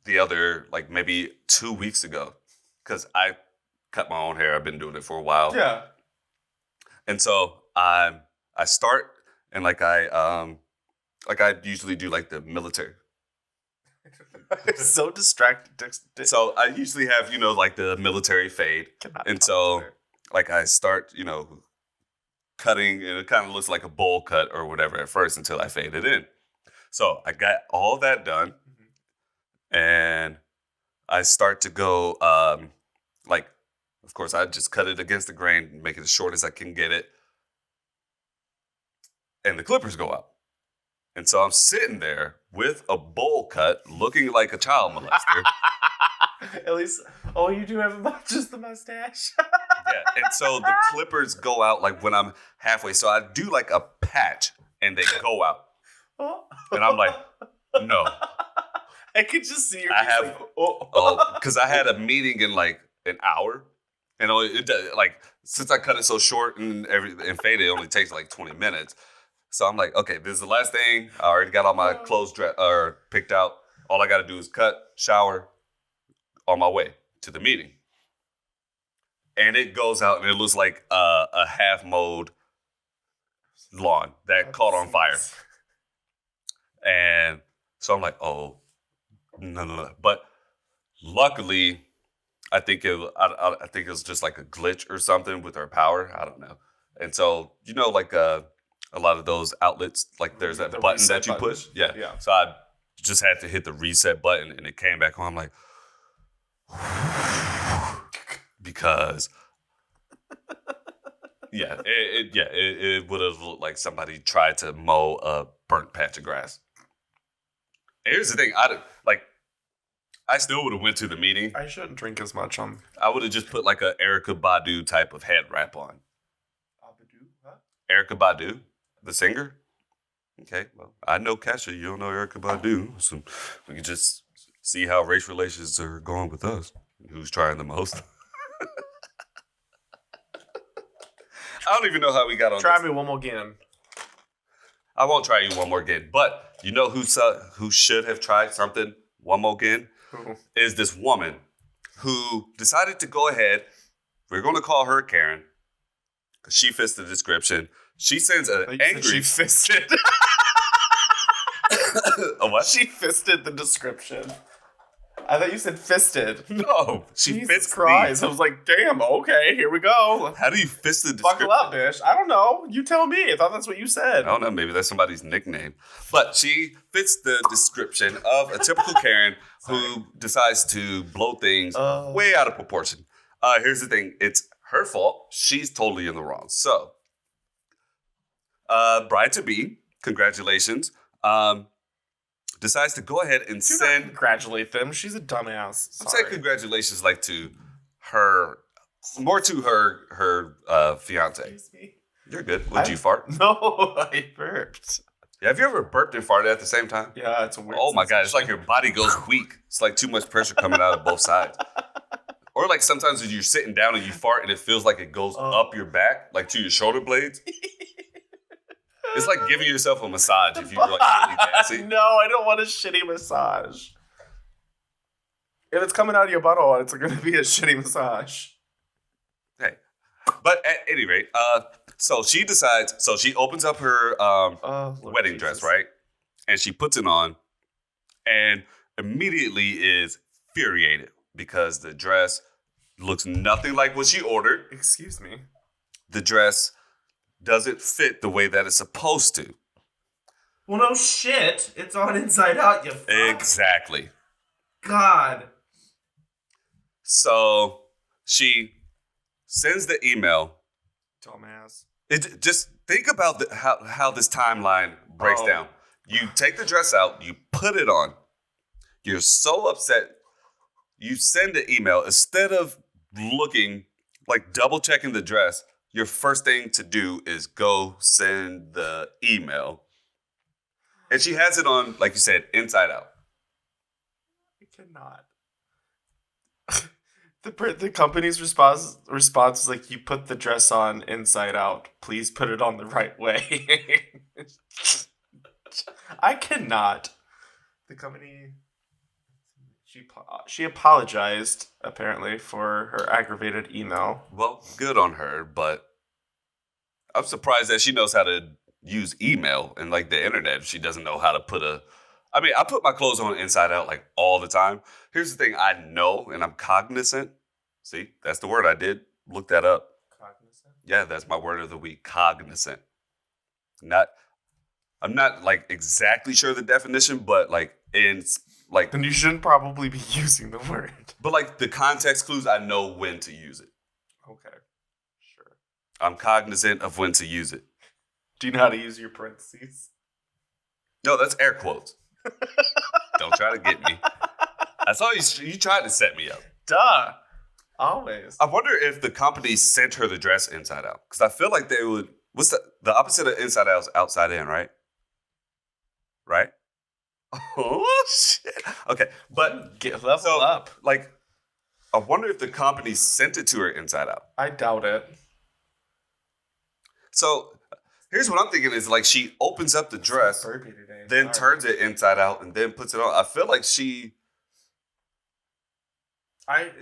the other, like maybe 2 weeks ago. Because I cut my own hair. I've been doing it for a while. Yeah. And so I start, and like I usually do like the military. I'm so distracted. So I usually have, like the military fade. And so like I start, cutting, and it kind of looks like a bowl cut or whatever at first until I fade it in. So I got all that done, and I start to go, of course, I just cut it against the grain, make it as short as I can get it. And the clippers go out. And so I'm sitting there with a bowl cut looking like a child molester. At least, you do have just the mustache. Yeah, and so the clippers go out like when I'm halfway. So I do like a patch, and they go out. And I'm like, no. I could just see your I have, like, because I had a meeting in like an hour. And since I cut it so short and fade, it only takes like 20 minutes. So I'm like, okay, this is the last thing. I already got all my clothes picked out. All I got to do is cut, shower, on my way to the meeting. And it goes out, and it looks like a half-mowed lawn that caught on fire. And so I'm like, oh, no. But luckily, I think it was just like a glitch or something with our power. I don't know. And so, like a lot of those outlets, like there's that button that you push. Yeah. So I just had to hit the reset button, and it came back on. I'm like, because it would have looked like somebody tried to mow a burnt patch of grass. And here's the thing, I still would have went to the meeting. I shouldn't drink as much. I would have just put like a Erykah Badu type of head wrap on. Erykah Badu, the singer. Okay, well, I know Kesha. You don't know Erykah Badu, so we can just see how race relations are going with us. Who's trying the most? I don't even know how we got on. Try me one more again. I won't try you one more again. But you know who should have tried something one more again? Is this woman who decided to go ahead. We're going to call her Karen because she fits the description. She sends an angry. She fisted. A what? She fisted the description. I thought you said fisted. No, she Jesus fits Christ. the. I was like, damn, okay, here we go. How do you fist the description? Buckle up, bitch. I don't know. You tell me. I thought that's what you said. I don't know. Maybe that's somebody's nickname. But she fits the description of a typical Karen who decides to blow things way out of proportion. Here's the thing. It's her fault. She's totally in the wrong. So, bride-to-be, congratulations, decides to go ahead and Do send... not congratulate them. She's a dumbass. I'm saying congratulations like to her... More to her fiance. Excuse me. You're good. Would you fart? No, I burped. Yeah, have you ever burped and farted at the same time? Yeah, it's a weird Oh my God, it's like sensation. your body goes weak. It's like too much pressure coming out of both sides. Or like sometimes when you're sitting down and you fart and it feels like it goes up your back, like to your shoulder blades. It's like giving yourself a massage if you were like really fancy. No, I don't want a shitty massage. If it's coming out of your butthole, it's going to be a shitty massage. Hey. But at any rate, so she decides, so she opens up her wedding dress, right? And she puts it on and immediately is infuriated because the dress looks nothing like what she ordered. Excuse me. The dress doesn't fit the way that it's supposed to. Well, no shit. It's on inside out, you fuck. Exactly. God. So she sends the email. Dumbass. Just think about how this timeline breaks down. You take the dress out, you put it on. You're so upset. You send an email. Instead of looking, like double checking the dress, your first thing to do is go send the email. And she has it on, like you said, inside out. I cannot. The company's response is like, you put the dress on inside out. Please put it on the right way. I cannot. The company, she apologized, apparently, for her aggravated email. Well, good on her, but I'm surprised that she knows how to use email and like the internet. She doesn't know how to I put my clothes on inside out like all the time. Here's the thing I know and I'm cognizant. See, that's the word I did. Look that up. Cognizant? Yeah, that's my word of the week. Cognizant. I'm not like exactly sure the definition, but like in like. Then you shouldn't probably be using the word. But like the context clues, I know when to use it. Okay, sure. I'm cognizant of when to use it. Do you know how to use your parentheses? No, that's air quotes. Don't try to get me. I saw you tried to set me up. Duh. Always. I wonder if the company sent her the dress inside out. Because I feel like they would. What's the opposite of inside out is outside in, right? Right? Oh, shit. Okay. But Get level up. Like, I wonder if the company sent it to her inside out. I doubt it. So here's what I'm thinking is like she opens up the dress, Burpee today. then turns it inside out, and then puts it on. I feel like it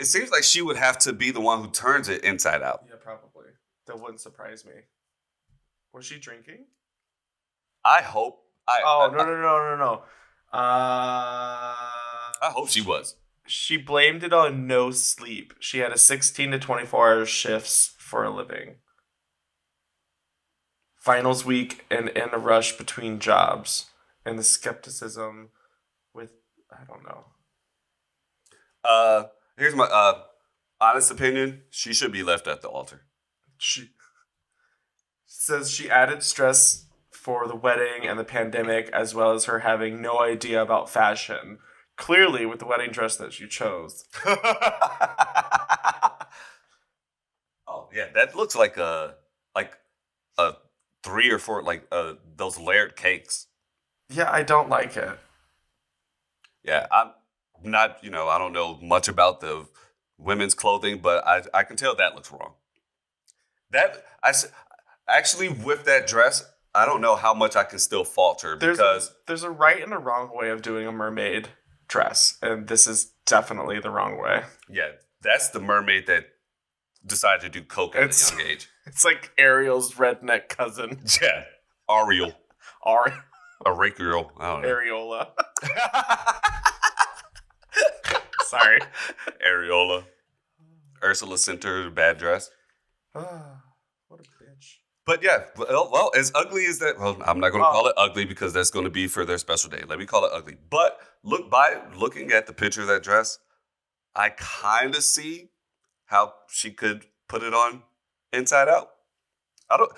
seems like she would have to be the one who turns it inside out. Yeah, probably. That wouldn't surprise me. Was she drinking? I hope. No. I hope she was. She blamed it on no sleep. She had a 16 to 24 hour shifts for a living. Finals week and in a rush between jobs. And the skepticism with, I don't know. Here's my honest opinion. She should be left at the altar. She says she added stress for the wedding and the pandemic, as well as her having no idea about fashion. Clearly, with the wedding dress that she chose. Oh yeah, that looks like a 3 or 4 those layered cakes. Yeah, I don't like it. Yeah, I'm not. I don't know much about the women's clothing, but I can tell that looks wrong. Actually with that dress, I don't know how much I can still fault her because there's a right and a wrong way of doing a mermaid dress, and this is definitely the wrong way. Yeah, that's the mermaid that decided to do coke at a young age. It's like Ariel's redneck cousin. Yeah, Ariel. Ariel. Auricular. I don't know. Areola. Sorry. Areola. Ursula sent her bad dress. What a bitch. But yeah, well, as ugly as that, well, I'm not going to call it ugly because that's going to be for their special day. Let me call it ugly. But looking at the picture of that dress, I kind of see how she could put it on inside out.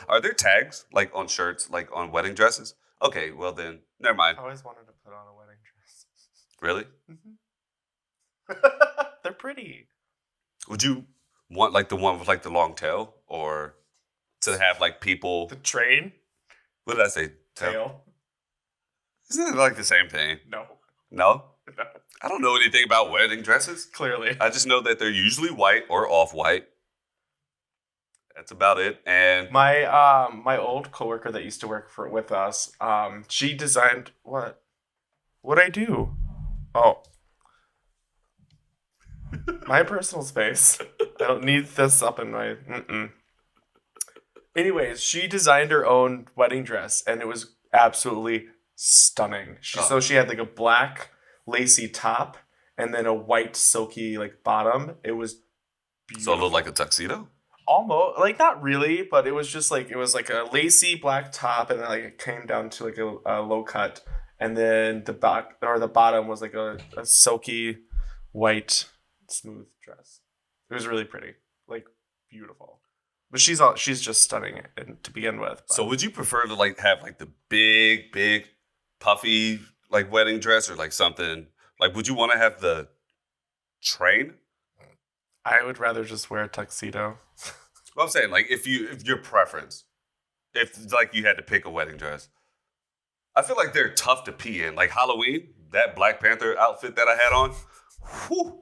Are there tags like on shirts, like on wedding dresses? Okay, well then, never mind. I always wanted to put on a wedding dress. Really? Mm-hmm. They're pretty. Would you want like the one with like the long tail, or to have like people? The train? What did I say? Tail. Isn't it like the same thing? No. No? No. I don't know anything about wedding dresses. Clearly. I just know that they're usually white or off-white. That's about it. And my old coworker that used to work with us, she designed what? What'd I do? Oh. My personal space. I don't need this up in my... Anyways, she designed her own wedding dress, and it was absolutely stunning. So she had like a black lacy top, and then a white silky like bottom. It was beautiful. So it looked like a tuxedo? Almost, like not really, but it was just like, it was like a lacy black top, and then like it came down to like a low cut, and then the bottom was like a silky white smooth dress. It was really pretty, like beautiful. But she's just stunning to begin with. But. So would you prefer to like have like the big puffy like wedding dress, or like something like, would you want to have the train? I would rather just wear a tuxedo. Well, I'm saying, like, if your preference, if like you had to pick a wedding dress, I feel like they're tough to pee in. Like Halloween, that Black Panther outfit that I had on, whew.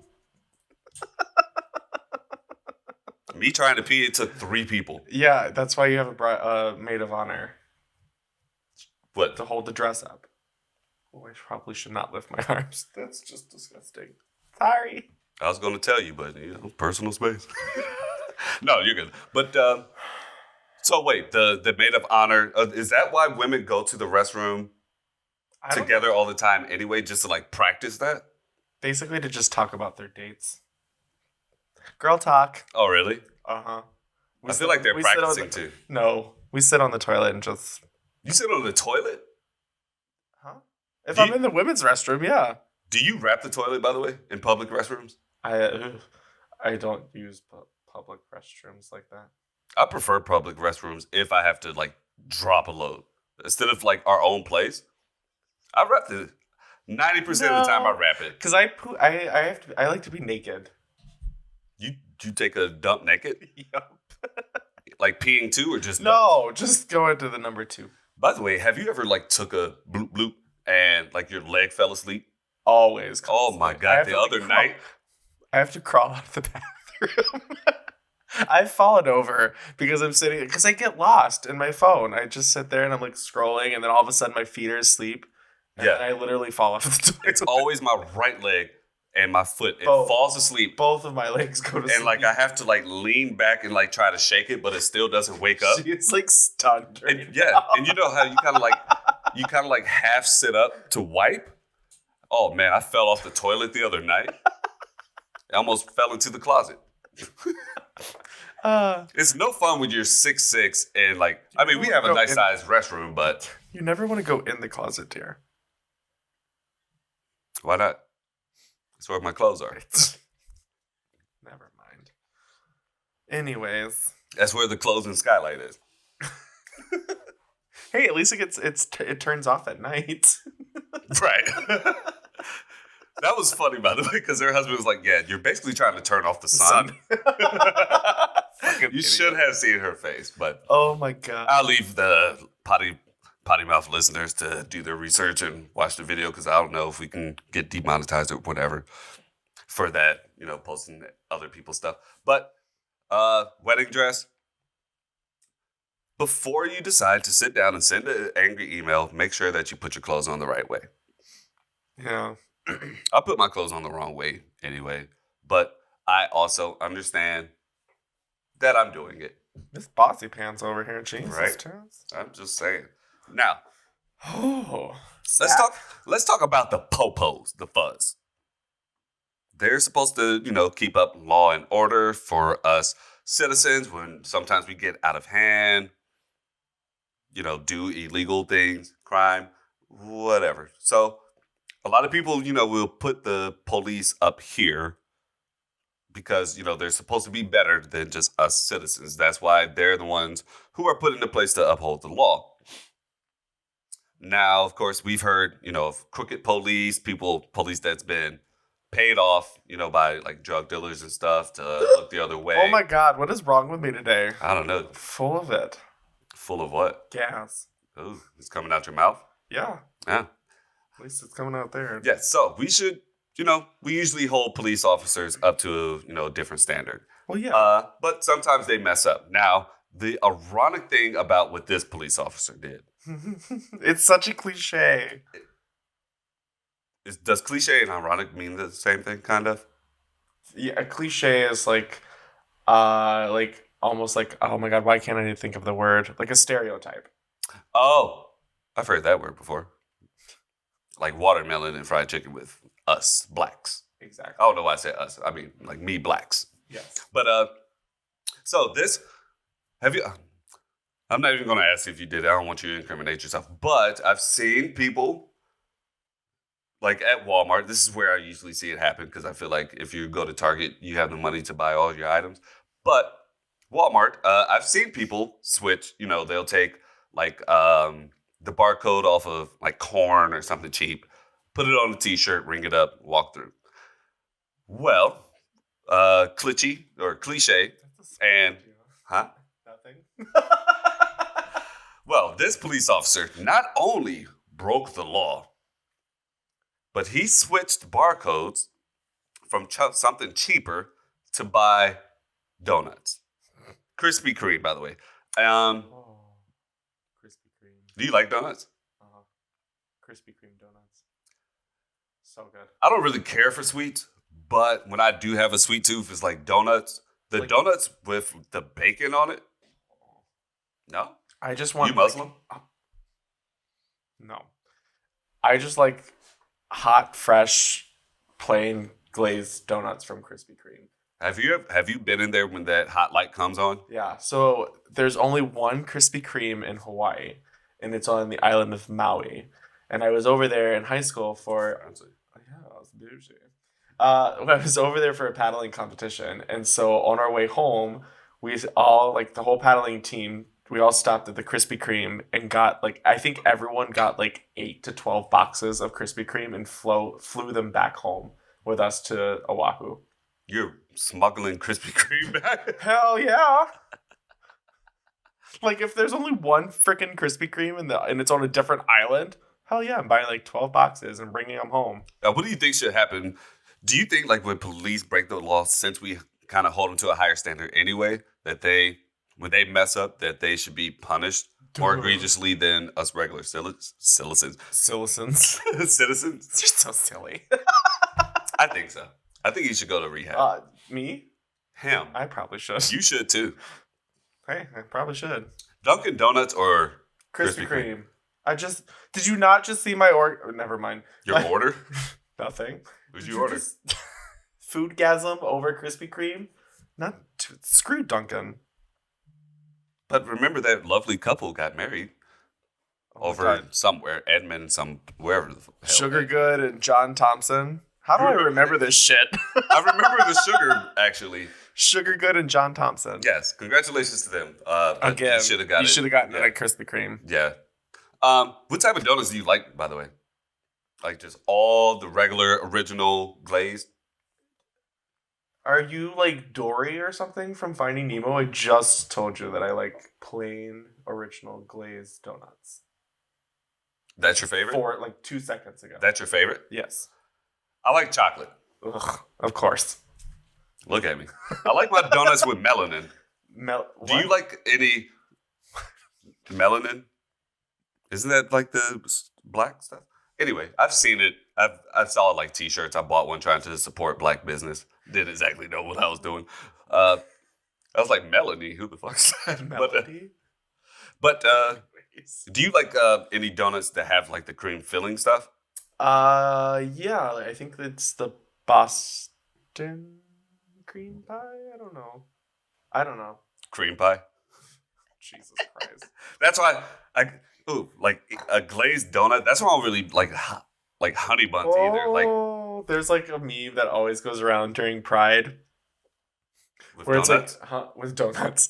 Me trying to pee, it took 3 people. Yeah, that's why you have a maid of honor. What? To hold the dress up. Oh, I probably should not lift my arms. That's just disgusting. Sorry. I was going to tell you, but personal space. No, you're good. But so wait, the maid of honor, is that why women go to the restroom together all the time anyway, just to like practice that? Basically to just talk about their dates. Girl talk. Oh, really? Uh-huh. I feel like they're practicing too. No, we sit on the toilet and just... You sit on the toilet? Huh? If I'm in the women's restroom, yeah. Do you wrap the toilet, by the way, in public restrooms? I don't use public restrooms like that. I prefer public restrooms if I have to like drop a load. Instead of like our own place, I wrap it. 90% of the time I wrap it. Because I like to be naked. You take a dump naked? Yep. Like peeing too, or just no, just go into the number 2. By the way, have you ever like took a bloop bloop and like your leg fell asleep? Always. Oh my God. The other night. I have to crawl out of the bathroom. I've fallen over because I get lost in my phone. I just sit there and I'm like scrolling, and then all of a sudden my feet are asleep. And I literally fall off the toilet. It's always my right leg and my foot. It falls asleep. Both of my legs go to sleep. And like I have to like lean back and like try to shake it, but it still doesn't wake up. It's like stunned. And you know how you kind of like half sit up to wipe. Oh man, I fell off the toilet the other night. I almost fell into the closet. It's no fun when you're 6'6" and like, I mean, we have a nice sized restroom, but you never want to go in the closet, dear. Why not? That's where my clothes are. Never mind. Anyways, that's where the closing skylight is. Hey, at least it turns off at night. Right. That was funny, by the way, because her husband was like, "Yeah, you're basically trying to turn off the sun." You should have seen her face, but oh my God, I'll leave the potty mouth listeners to do their research and watch the video, because I don't know if we can get demonetized or whatever for that, posting other people's stuff. But wedding dress. Before you decide to sit down and send an angry email, make sure that you put your clothes on the right way. Yeah. I put my clothes on the wrong way anyway, but I also understand that I'm doing it. This bossy pants over here, Jesus. Right? I'm just saying. Now, Oh, Let's sad. talk. Let's talk about the popos, the fuzz. They're supposed to, keep up law and order for us citizens when sometimes we get out of hand, do illegal things, crime, whatever. So a lot of people, will put the police up here because, they're supposed to be better than just us citizens. That's why they're the ones who are put into place to uphold the law. Now, of course, we've heard, of crooked police that's been paid off, by like drug dealers and stuff to look the other way. Oh my God, what is wrong with me today? I don't know. Full of it. Full of what? Gas. Oh, it's coming out your mouth? Yeah. Yeah. At least it's coming out there. Yeah, so we should, we usually hold police officers up to, a different standard. Well, yeah. But sometimes they mess up. Now, the ironic thing about what this police officer did. It's such a cliche. Does cliche and ironic mean the same thing, kind of? Yeah, a cliche is like almost like, oh my God, why can't I think of the word? Like a stereotype. Oh, I've heard that word before. Like watermelon and fried chicken with us, blacks. Exactly. I don't know why I said us. I mean, like me, blacks. Yes. But, so this, I'm not even going to ask if you did it. I don't want you to incriminate yourself. But I've seen people, like at Walmart, this is where I usually see it happen because I feel like if you go to Target, you have the money to buy all your items. But Walmart, I've seen people switch, they'll take like the barcode off of like corn or something cheap, put it on a t-shirt, ring it up, walk through. Well, cliche, and, huh? Nothing. Well, this police officer not only broke the law, but he switched barcodes from something cheaper to buy donuts. Krispy Kreme, by the way. Krispy Kreme. Do you like donuts? Krispy Kreme donuts. So good. I don't really care for sweets, but when I do have a sweet tooth, it's like donuts. The donuts with the bacon on it. No? I just want... You Muslim? No. I just like hot, fresh, plain glazed donuts from Krispy Kreme. Have you been in there when that hot light comes on? Yeah. So there's only one Krispy Kreme in Hawaii, and it's on the island of Maui. And I was over there in high school for... Yeah, I was bougie. I was over there for a paddling competition. And so on our way home, we all, like the whole paddling team, we all stopped at the Krispy Kreme and got I think everyone got 8 to 12 boxes of Krispy Kreme and flew them back home with us to Oahu. You're smuggling Krispy Kreme back? Hell yeah. If there's only one freaking Krispy Kreme and it's on a different island, hell yeah, I'm buying 12 boxes and bringing them home. Now, what do you think should happen? Do you think when police break the law, since we kind of hold them to a higher standard anyway, that when they mess up, that they should be punished more egregiously than us regular citizens? Citizens. Citizens? You're so silly. I think so. I think he should go to rehab. Me? Him. I probably should. You should too. Hey, I probably should. Dunkin' Donuts or Krispy Kreme. Did you not just see my order? Never mind. Your order? Nothing. What'd you order? Foodgasm over Krispy Kreme? Screw Dunkin'. But remember that lovely couple got married over somewhere, Edmond, wherever the hell. Sugar Good and John Thompson. How do I remember this shit? I remember the sugar, actually. Sugar Good and John Thompson. Yes, congratulations to them. Again, you should have gotten it at Krispy Kreme. Yeah. What type of donuts do you like, by the way? Just all the regular, original glazed? Are you like Dory or something from Finding Nemo? I just told you that I like plain, original glazed donuts. That's your favorite? 2 seconds ago. That's your favorite? Yes. I like chocolate. Ugh, of course. Look at me. I like my donuts with melanin. Do you like any melanin? Isn't that the black stuff? Anyway, I've seen it. I saw T-shirts. I bought one trying to support black business. Didn't exactly know what I was doing. I was like, Melanie, who the fuck's that? Melody? But crazy. Do you like any donuts that have like the cream filling stuff? Yeah, I think it's the Boston cream pie. I don't know. Cream pie. Jesus Christ. That's why like a glazed donut. That's why I don't really like honey buns either. Like There's like a meme that always goes around during Pride with where donuts. it's like with donuts.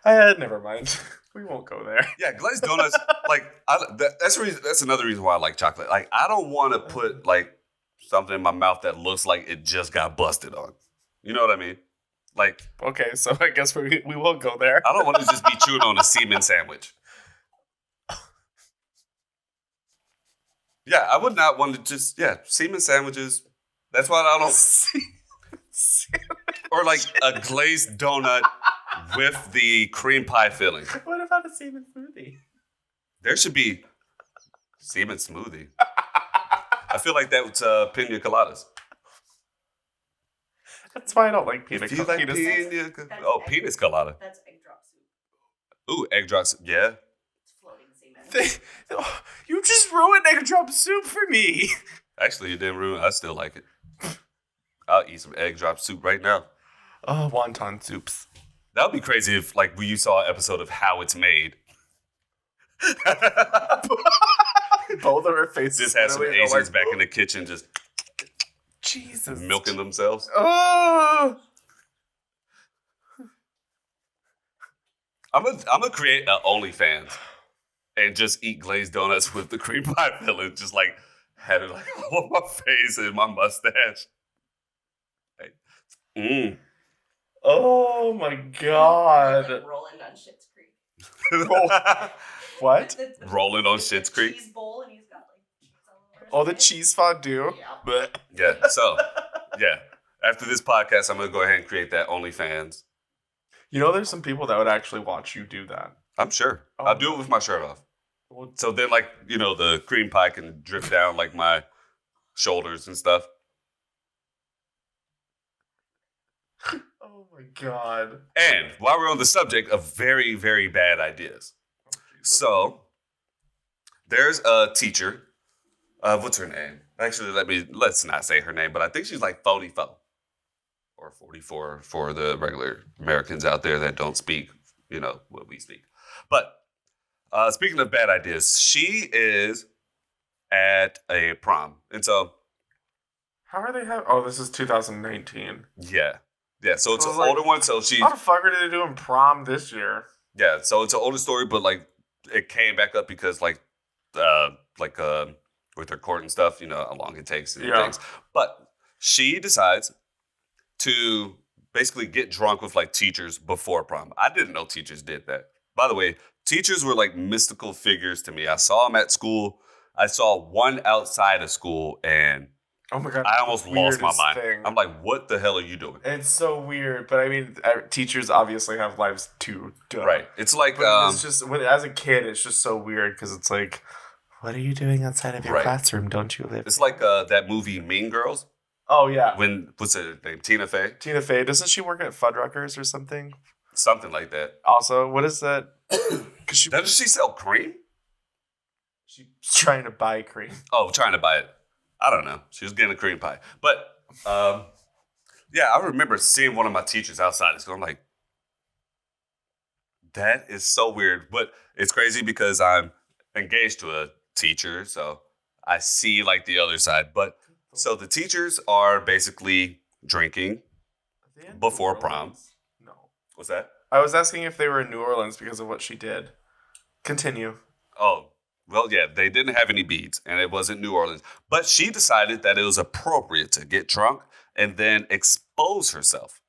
Never mind. We won't go there. Yeah, glazed donuts. Like that's another reason why I like chocolate. Like I don't want to put like something in my mouth that looks like it just got busted on. You know what I mean? Like Okay, so I guess we won't go there. I don't want to just be chewing on a semen sandwich. Yeah, I would not want to just semen sandwiches. That's why I don't. Or like a glazed donut with the cream pie filling. What about a semen smoothie? There should be semen smoothie. I feel like that was pina coladas. That's why I don't like pina If you like coladas. penis colada. That's egg drop soup. Ooh, egg drops. Yeah. It's floating semen. You just ruined egg drop soup for me. Actually, it didn't ruin. I still like it. I'll eat some egg drop soup right now. Oh, wonton soups. That would be crazy if, like, you saw an episode of How It's Made. Both of our faces. Just have some literally go Asians like, back in the kitchen just Jesus. milking themselves. Oh. I'm gonna create an OnlyFans and just eat glazed donuts with the cream pie filling, just like have it like all on my face and my mustache. Like, Oh my god. Like rolling on Schitt's Creek. What? Rolling on the Schitt's Creek? Cheese bowl, and he's got like cheese all over his Oh, the face. cheese fondue. Yeah. But Yeah. So, yeah. After this podcast, I'm gonna go ahead and create that OnlyFans. you know, there's some people that would actually watch you do that. I'm sure. Oh. I'll do it with my shirt off. Well, So then, like, you know, the cream pie can drip down like my shoulders and stuff. oh my god. And while we're on the subject of very, very bad ideas, so there's a teacher. What's her name? Actually, let's not say her name, but I think she's like 44 or 44 for the regular Americans out there that don't speak, you know, what we speak. But speaking of bad ideas, she is at a prom, and so How are they having? Oh, this is 2019. yeah. So it's So an it's like- older one. So she How the fuck are they doing prom this year? Yeah, so it's an older story, but like it came back up because with her court and stuff, you know how long it takes and Yeah. things. But she decides to basically get drunk with like teachers before prom. I didn't know teachers did that. By the way, teachers were like mystical figures to me. I saw them at school. I saw one outside of school, and Oh my god. I almost lost my weirdest mind. thing. I'm like, what the hell are you doing? It's so weird, but I mean, teachers obviously have lives too. Duh. Right. It's like But it's just as a kid, it's just so weird because it's like, what are you doing outside of your Right. classroom? Don't you live? it's like that movie Mean Girls. Oh yeah, What's her name? Tina Fey? Tina Fey. Doesn't she work at Fuddruckers or something? Something like that. Also, what is that? Because Doesn't she sell cream? she's trying to buy cream. Oh, trying to buy it. I don't know. She was getting a cream pie. But, yeah, I remember seeing one of my teachers outside of school. I'm like, that is so weird. But it's crazy because I'm engaged to a teacher, so I see, like, the other side. But, so the teachers are basically drinking. Are they in Before New prom. Orleans? No. What's that? I was asking if they were in New Orleans because of what she did. Continue. Oh, well, yeah, they didn't have any beads, and it wasn't New Orleans. But she decided that it was appropriate to get drunk and then expose herself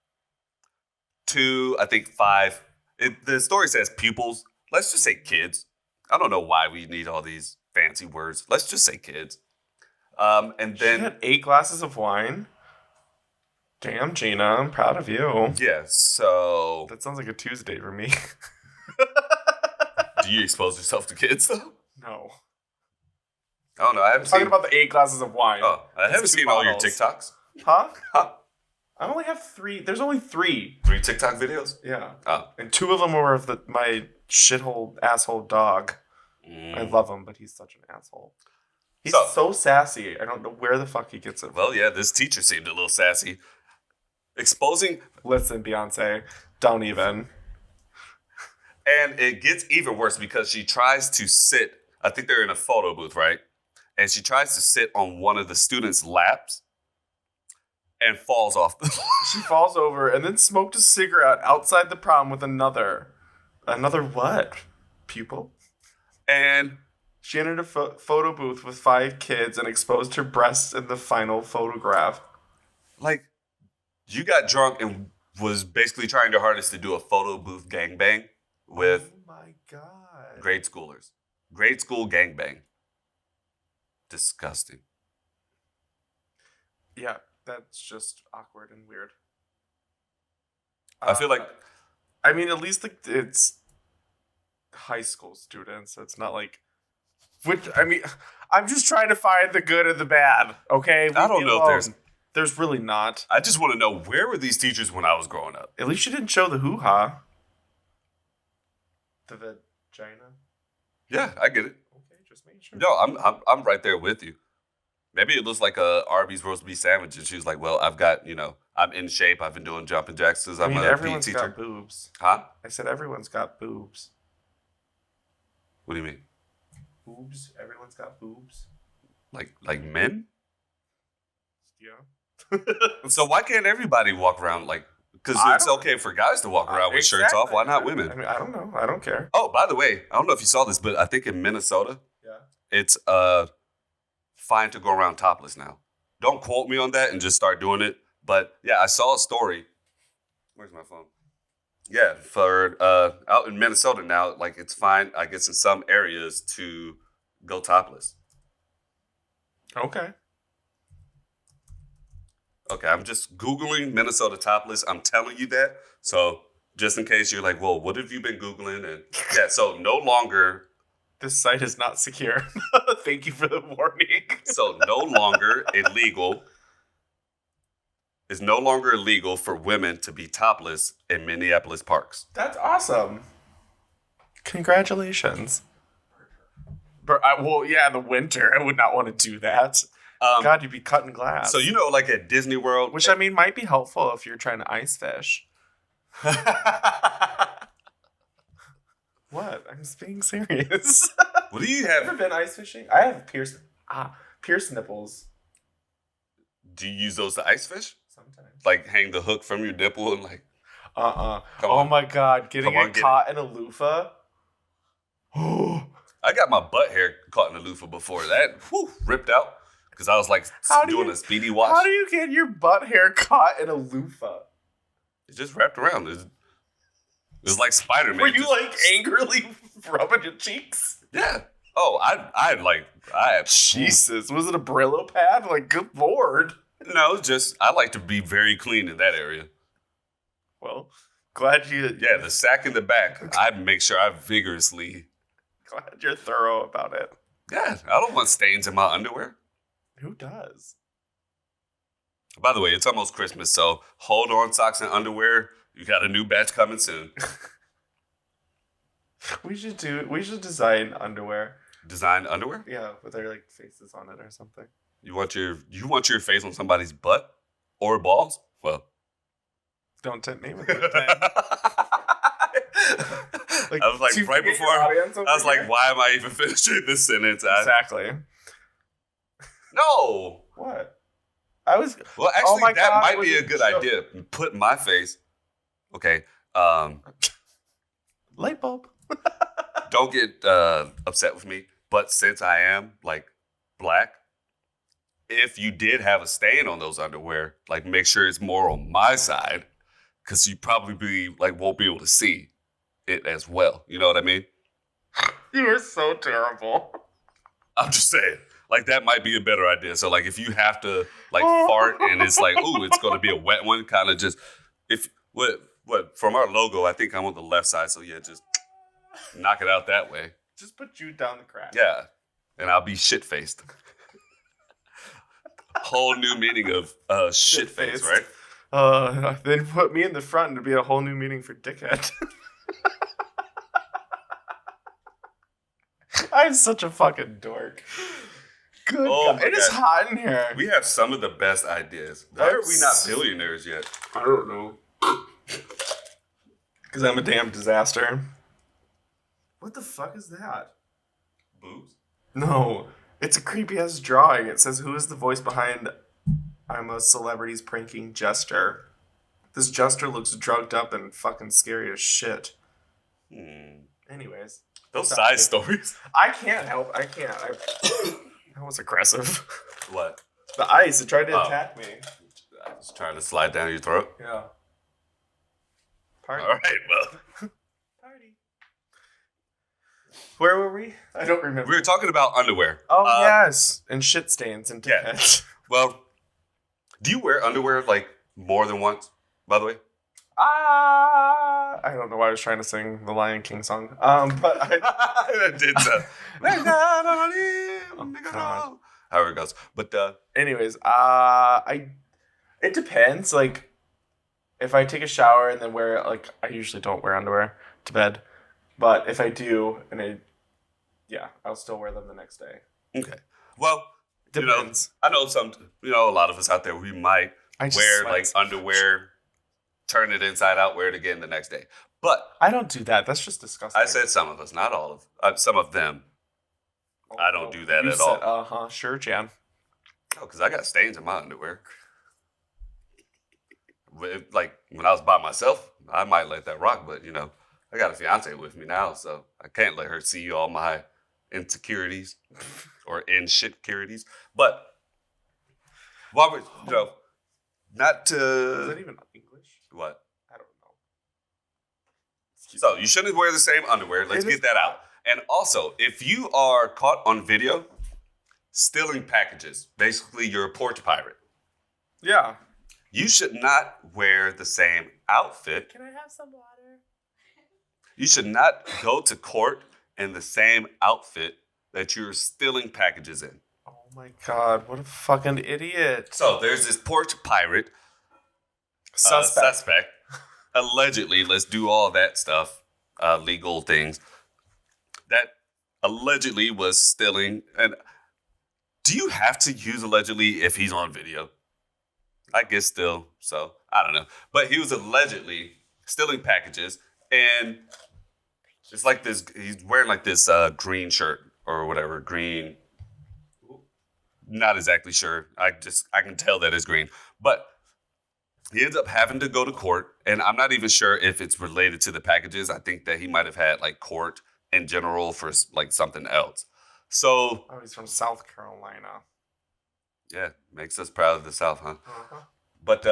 to, I think, the story says pupils. Let's just say kids. I don't know why we need all these fancy words. Let's just say kids. And She then, had 8 glasses of wine. Damn, Gina, I'm proud of you. yeah, so That sounds like a Tuesday for me. do you expose yourself to kids, though? No. I don't know. I haven't I'm talking seen. about the 8 glasses of wine. Oh, I haven't It's 2 seen all your bottles. TikToks. Huh? Huh? I only have 3. There's only 3. 3 TikTok videos? Yeah. Oh. And 2 of them were of my shithole asshole dog. I love him, but he's such an asshole. He's so sassy. I don't know where the fuck he gets it from. Well, yeah, this teacher seemed a little sassy. Exposing... Listen, Beyonce, don't even. And it gets even worse because she tries to sit... I think they're in a photo booth, right? And she tries to sit on one of the students' laps and falls off the... She falls over and then smoked a cigarette outside the prom with another what? Pupil? And she entered a photo booth with 5 kids and exposed her breasts in the final photograph. Like, you got drunk and was basically trying your hardest to do a photo booth gangbang with oh my God. Grade schoolers. Grade school gangbang. Disgusting. Yeah, that's just awkward and weird. I feel like... I mean, at least it's high school students, so it's not like... I'm just trying to find the good and the bad, okay? I don't know if there's really not. I just want to know, where were these teachers when I was growing up? At least you didn't show the hoo-ha. The vagina? Yeah, I get it. Okay, just make sure. No, I'm right there with you. Maybe it looks like a Arby's roast beef sandwich, and she was like, well, I've got, I'm in shape. I've been doing jumping jacks since I'm a everyone's PE teacher. got boobs. Huh? I said everyone's got boobs. What do you mean? Boobs? Everyone's got boobs. Like men? Yeah. So why can't everybody walk around because it's okay for guys to walk around with shirts off. Why not women? I mean, I don't know. I don't care. Oh, by the way, I don't know if you saw this, but I think in Minnesota, it's fine to go around topless now. Don't quote me on that and just start doing it. But yeah, I saw a story. Where's my phone? Yeah, for out in Minnesota now, it's fine, I guess, in some areas to go topless. Okay. Okay, I'm just Googling Minnesota topless. I'm telling you that. So just in case you're like, well, what have you been Googling? And yeah, so no longer... This site is not secure. Thank you for the warning. So no longer illegal. It's no longer illegal for women to be topless in Minneapolis parks. That's awesome. Congratulations. Well, yeah, in the winter, I would not want to do that. God, you'd be cutting glass. So, at Disney World. Which, might be helpful if you're trying to ice fish. What? I'm just being serious. What do you have? Ever been ice fishing? I have pierced nipples. Do you use those to ice fish? Sometimes. Hang the hook from your nipple and Oh my God, getting caught in a loofah. I got my butt hair caught in a loofah before that. Ripped out. Because I was doing a speedy wash. How do you get your butt hair caught in a loofah? It just wrapped around. It was like Spider-Man. Were you angrily rubbing your cheeks? Yeah. Oh, I Jesus. Was it a Brillo pad? Good Lord. No, I like to be very clean in that area. Well, glad you... Yeah, the sack in the back, I make sure I vigorously... Glad you're thorough about it. Yeah, I don't want stains in my underwear. Who does? By the way, it's almost Christmas, so hold on, socks and underwear. You got a new batch coming soon. We should design underwear. Design underwear? Yeah, with their faces on it or something. You want your face on somebody's butt or balls? Well, don't tempt me with that. I was right before. I was like, why am I even finishing this sentence? Exactly. No. What? Well, actually, that might be a good idea. Put my face. Okay. Light bulb. Don't get upset with me, but since I am black, if you did have a stain on those underwear, make sure it's more on my side, because you probably won't be able to see it as well. You know what I mean? You are so terrible. I'm just saying. That might be a better idea. So, if you have to, fart and it's ooh, it's going to be a wet one, kind of just, from our logo, I think I'm on the left side. So, yeah, just knock it out that way. Just put you down the crack. Yeah. And I'll be shit-faced. Whole new meaning of shit-face, right? Then put me in the front and it'd be a whole new meaning for dickhead. I'm such a fucking dork. Good Oh God. my It is God. hot in here. We have some of the best ideas. Why are we not billionaires yet? I don't know. Because I'm a damn disaster. What the fuck is that? Boobs? No. It's a creepy ass drawing. It says, who is the voice behind I'm a celebrity's pranking jester? This jester looks drugged up and fucking scary as shit. Anyways. Those side stories. I can't help. I can't. That was aggressive. What? The ice. It tried to attack me. I was trying to slide down your throat. Yeah. Party. All right, well. Party. Where were we? I don't remember. We were talking about underwear. Oh, yes. And shit stains and Yeah. dickheads. Well, do you wear underwear like more than once, by the way? I don't know why I was trying to sing the Lion King song. But I did that. God. However it goes. But anyways, it depends. Like, if I take a shower and then wear, like, I usually don't wear underwear to bed. But if I do, I'll still wear them the next day. okay. Well, Depends. I know a lot of us out there, we might wear like underwear, turn it inside out, wear it again the next day. But I don't do that. That's just disgusting. I said some of us, not all of some of them. I don't do that you at said, all. Sure, Jan. Oh, because I got stains in my underwear. Like when I was by myself, I might let that rock, but I got a fiance with me now, so I can't let her see all my insecurities or insecurities. But while we're, not to. Is that even English? What? I don't know. So you shouldn't wear the same underwear. Let's get that out. And also, if you are caught on video stealing packages, basically you're a porch pirate. Yeah. You should not wear the same outfit. Can I have some water? You should not go to court in the same outfit that you're stealing packages in. Oh my God, what a fucking idiot. So there's this porch pirate suspect. Allegedly, let's do all that stuff, legal things, that allegedly was stealing. And do you have to use allegedly if he's on video? I guess still, so I don't know. But he was allegedly stealing packages, and it's like this, he's wearing like this green shirt or whatever, green. Not exactly sure. I can tell that it's green. But he ends up having to go to court, and I'm not even sure if it's related to the packages. I think that he might have had like court in general for like something else. So, he's from South Carolina. Yeah, makes us proud of the South, huh? Uh-huh. But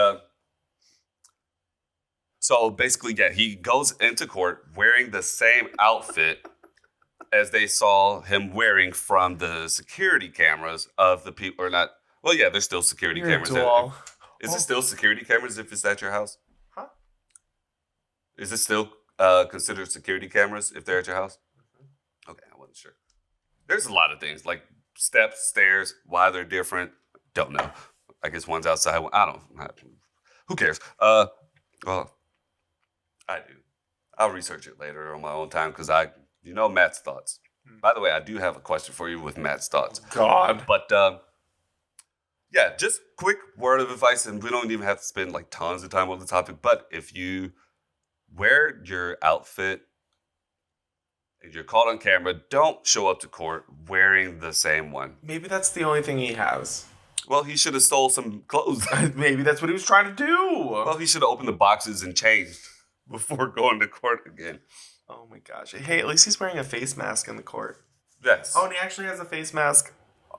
so basically, yeah, he goes into court wearing the same outfit as they saw him wearing from the security cameras of the people, or not. Well, yeah, there's still security cameras. Is it still security cameras if it's at your house? Huh? Is it still considered security cameras if they're at your house? Mm-hmm. Okay, I wasn't sure. There's a lot of things like steps, stairs, why they're different. Don't know. I guess one's outside. Who cares? Well, I do. I'll research it later on my own time because Matt's thoughts. By the way, I do have a question for you with Matt's thoughts. God. But yeah, just quick word of advice, and we don't even have to spend like tons of time on the topic. But if you wear your outfit and you're caught on camera, don't show up to court wearing the same one. Maybe that's the only thing he has. Well, he should have stole some clothes. Maybe that's what he was trying to do. Well, he should have opened the boxes and changed before going to court again. Oh my gosh. Hey, at least he's wearing a face mask in the court. Yes. Oh, and he actually has a face mask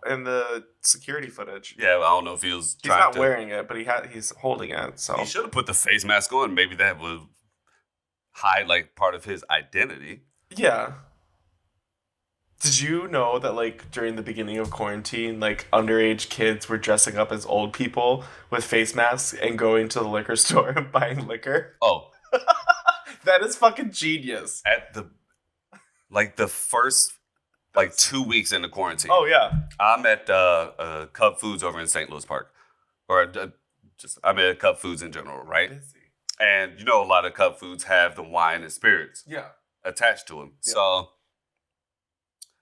in the security footage. Yeah, well, I don't know if he was He's not wearing it, but he's holding it, so. He should have put the face mask on. Maybe that would hide, like, part of his identity. Yeah. Did you know that, like, during the beginning of quarantine, like, underage kids were dressing up as old people with face masks and going to the liquor store and buying liquor? Oh. That is fucking genius. At the first, 2 weeks into quarantine. Oh, yeah. I'm at Cub Foods over in St. Louis Park. Or Cup foods in general, right? Busy. And a lot of cup foods have the wine and spirits Yeah. attached to them. Yeah. So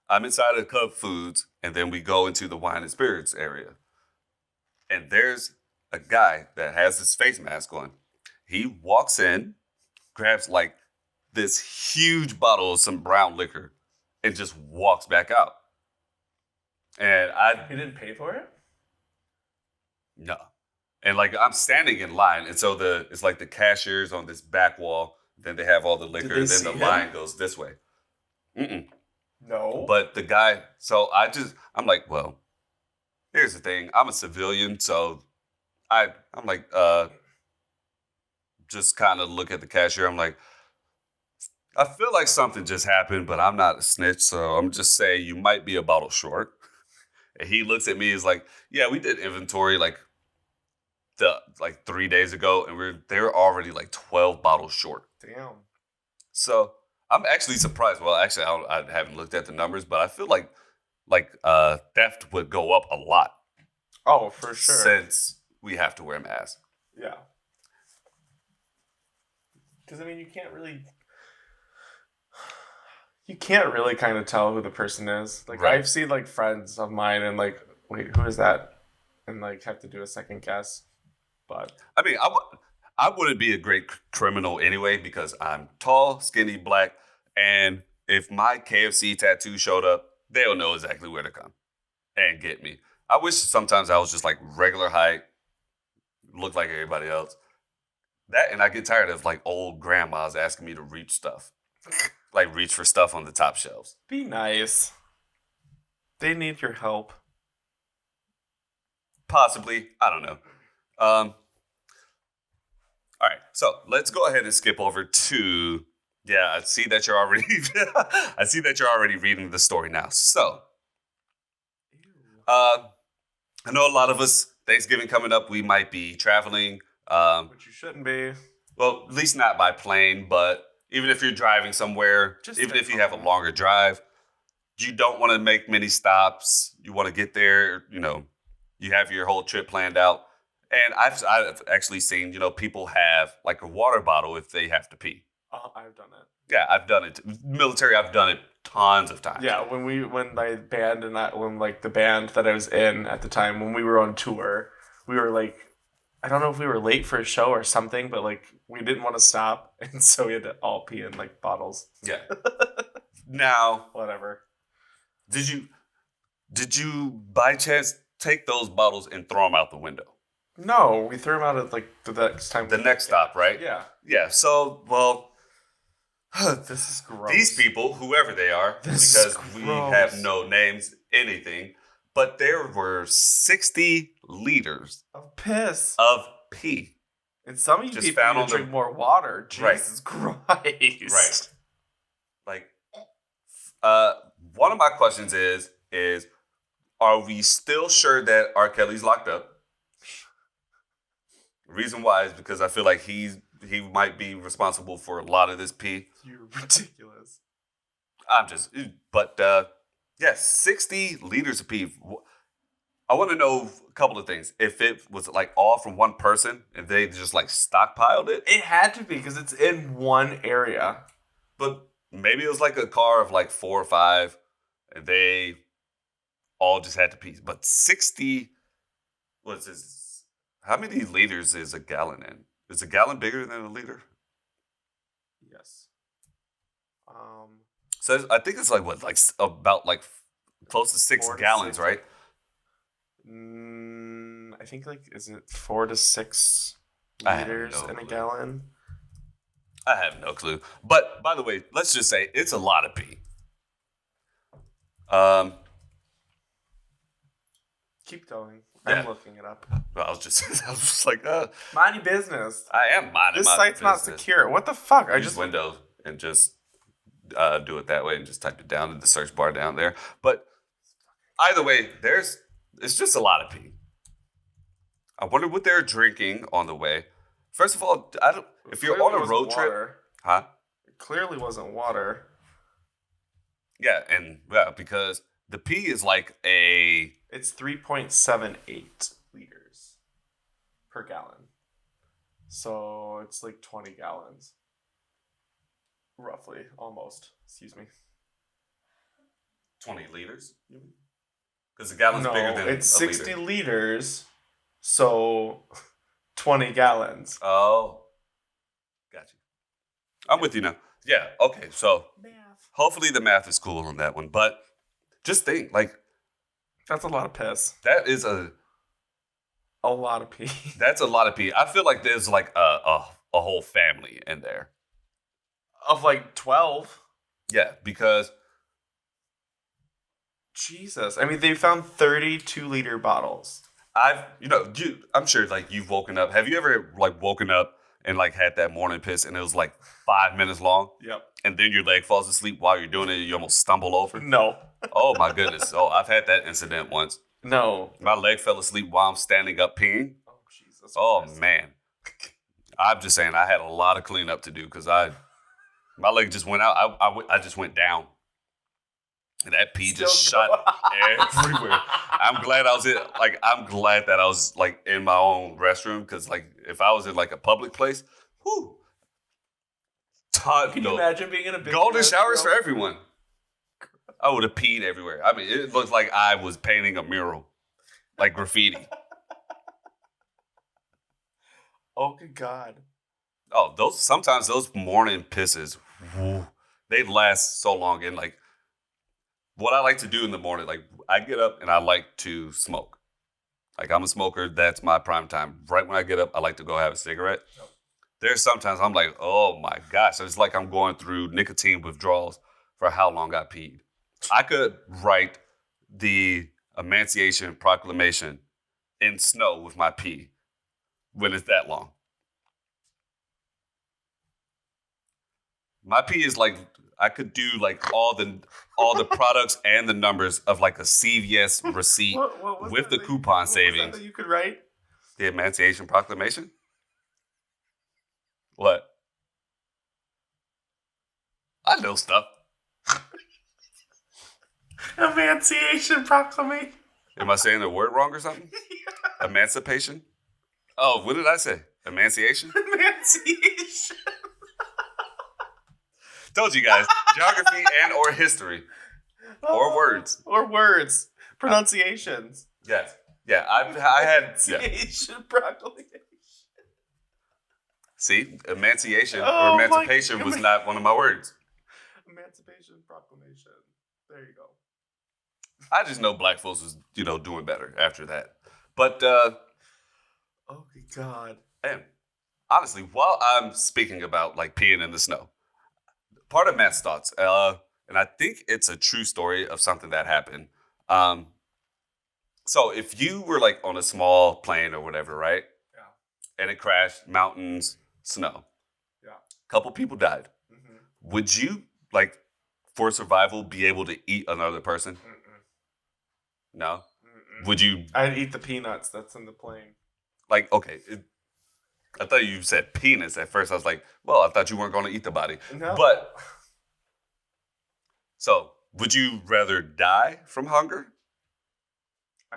I'm inside of Cup Foods, and then we go into the wine and spirits area. And there's a guy that has his face mask on. He walks in, grabs like this huge bottle of some brown liquor, and just walks back out. And He didn't pay for it? no. And like I'm standing in line, and so it's like the cashier's on this back wall. Then they have all the liquor, they and then see the him? line goes this way. Mm-mm. No. But the guy, so I'm like, well, here's the thing. I'm a civilian, so I'm like, just kind of look at the cashier. I'm like, I feel like something just happened, but I'm not a snitch, so I'm just saying you might be a bottle short. And he looks at me, he's like, yeah, we did inventory like 3 days ago, and they're already like 12 bottles short. Damn. So I'm actually surprised. Well, actually, I haven't looked at the numbers, but I feel like theft would go up a lot. Oh, for sure. Since we have to wear masks. Yeah. Because, you can't really kind of tell who the person is. Like, Right. I've seen, like, friends of mine and, like, wait, who is that? And, like, have to do a second guess. But I wouldn't be a great criminal anyway because I'm tall, skinny, black, and if my KFC tattoo showed up, they'll know exactly where to come and get me. I wish sometimes I was just like regular height, look like everybody else. That and I get tired of like old grandmas asking me to reach stuff, like reach for stuff on the top shelves. be nice. They need your help. Possibly, I don't know. All right, so let's go ahead and skip over to. Yeah, I see that you're already. I see that you're already reading the story now. So, I know a lot of us. Thanksgiving coming up, we might be traveling. Which you shouldn't be. Well, at least not by plane, but even if you're driving somewhere, even if you have a longer drive, you don't want to make many stops. You want to get there. You have your whole trip planned out. And I've actually seen, people have like a water bottle if they have to pee. I've done it. Yeah, I've done it. Military, I've done it tons of times. Yeah, when my band when like the band that I was in at the time, when we were on tour, we were like, I don't know if we were late for a show or something, but like we didn't want to stop, and so we had to all pee in like bottles. Yeah. Now, Whatever. did you by chance take those bottles and throw them out the window? No, we threw them out at like the next time. The next stop, right? Yeah. Yeah. So, well, This is gross. these people, whoever they are, This is because we gross. have no names, anything, but there were 60 liters Of piss. of pee. And some of you Just people found need on to the- drink more water. Right. Jesus Christ. Right. Like, one of my questions is are we still sure that R. Kelly's locked up? Reason why is because I feel like he might be responsible for a lot of this pee. You're ridiculous. Yeah, 60 liters of pee. I want to know a couple of things. If it was like all from one person and they just like stockpiled it, It had to be because it's in one area. but maybe it was like a car of like 4 or 5 and they all just had to pee. But 60, what's this? How many liters is a gallon in? Is a gallon bigger than a liter? Yes. So I think it's like what, like about like close to 6 4 to gallons, 6. right? I think is it 4 to 6 I have liters no in a clue. gallon? I have no clue. But by the way, let's just say it's a lot of pee. Keep going. Yeah. I'm looking it up. I was just like, Mind your business. I am minding This my site's not business. secure. What the fuck? I Use just Windows and just do it that way and just type it down in the search bar down there. But either way, it's just a lot of pee. I wonder what they're drinking on the way. First of all, if you're on a road trip, huh? It clearly wasn't water. Yeah, because the pee is like It's 3.78 liters. per gallon. So it's like 20 gallons. Roughly, almost. Excuse me. 20 liters? Because a gallon's bigger than it's a 60 liter. liters, so 20 gallons. Oh. Got you. I'm with you now. Yeah, okay, so Math. hopefully the math is cool on that one. But just think, like, That's a lot of piss. that is a lot of pee. That's a lot of pee. I feel like there's like a whole family in there. Of like 12. Yeah, because Jesus. I mean, they found 32-liter bottles. I'm sure like you've woken up. Have you ever like woken up and like had that morning piss and it was like 5 minutes long? Yep. And then your leg falls asleep while you're doing it and you almost stumble over? No. Oh my goodness. Oh, I've had that incident once. No. My leg fell asleep while I'm standing up peeing. Oh, Jesus. Oh man. I'm just saying I had a lot of cleanup to do because my leg just went out. I just went down. And that pee just shot everywhere. I'm glad that I was like in my own restroom because like if I was in like a public place, whew. Can you imagine being in a big golden showers for everyone? I would have peed everywhere. I mean, it looked like I was painting a mural, like graffiti. Oh, good God. Oh, sometimes those morning pisses, whew, they last so long. And like, what I like to do in the morning, like I get up and I like to smoke. Like I'm a smoker. That's my prime time. Right when I get up, I like to go have a cigarette. Yep. There's sometimes I'm like, oh my gosh, it's like I'm going through nicotine withdrawals for how long I peed. I could write the Emancipation Proclamation in snow with my pee when it's that long. My pee is like I could do like all the products and the numbers of like a CVS receipt what with the coupon savings. That you could write? The Emancipation Proclamation? What? I know stuff. Emancipation Proclamation. Am I saying the word wrong or something? Yeah. Emancipation? Oh, what did I say? Emanciation? Emancipation. Told you guys, geography and or history. Or words. Or words. Pronunciations. Yes. Yeah, I had... Emancipation Proclamation. See, emanciation or emancipation was not one of my words. Emancipation Proclamation. There you go. I just know black folks was, doing better after that. But, oh, good God. And honestly, while I'm speaking about, like, peeing in the snow, part of Matt's thoughts, and I think it's a true story of something that happened. So if you were, like, on a small plane or whatever, right? Yeah. And it crashed, mountains, snow. Yeah. A couple people died. Mm-hmm. Would you, like, for survival, be able to eat another person? Mm-mm. No? Mm-mm. Would you? I'd eat the peanuts that's in the plane. Like, okay. I thought you said penis at first. I was like, well, I thought you weren't going to eat the body. No. But, so, would you rather die from hunger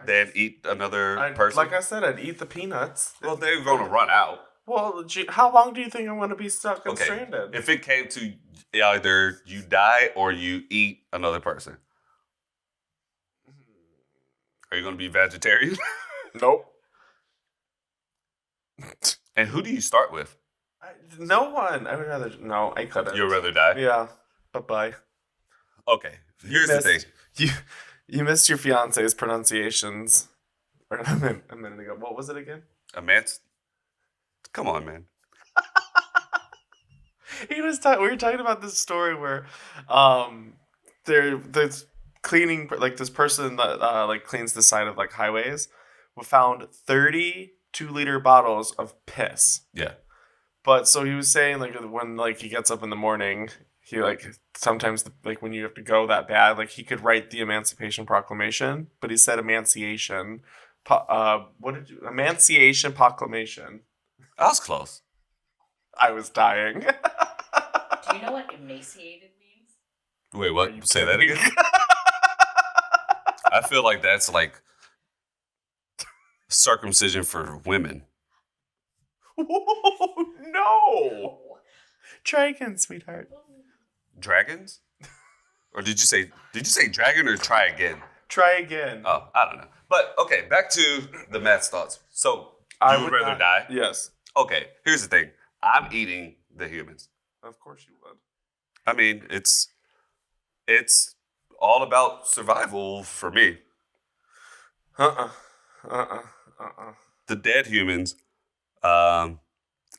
than eat another person? Like I said, I'd eat the peanuts. Well, they're going to run out. Well, how long do you think I'm going to be stuck and stranded? If it came to either you die or you eat another person, are you going to be vegetarian? Nope. And who do you start with? No one. I would rather... No, I couldn't. You'd rather die? Yeah. Bye-bye. Okay. Here's the thing. You missed your fiance's pronunciations a minute ago. What was it again? Come on, man. We were talking about this story where there's cleaning, like this person that like cleans the side of like highways found 32-liter bottles of piss. Yeah. But so he was saying like when like he gets up in the morning, he like sometimes like when you have to go that bad, like he could write the Emancipation Proclamation, but he said Emancipation. Emancipation Proclamation. I was close. I was dying. Do you know what emaciated means? Wait, what? Say that again? I feel like that's like circumcision for women. No. Try again, sweetheart. Dragons? Or did you say dragon or try again? Try again. Oh, I don't know. But okay, back to the Matt's thoughts. So you would rather die? Yes. Okay, here's the thing. I'm eating the humans. Of course you would. I mean, it's all about survival for me. The dead humans, I'm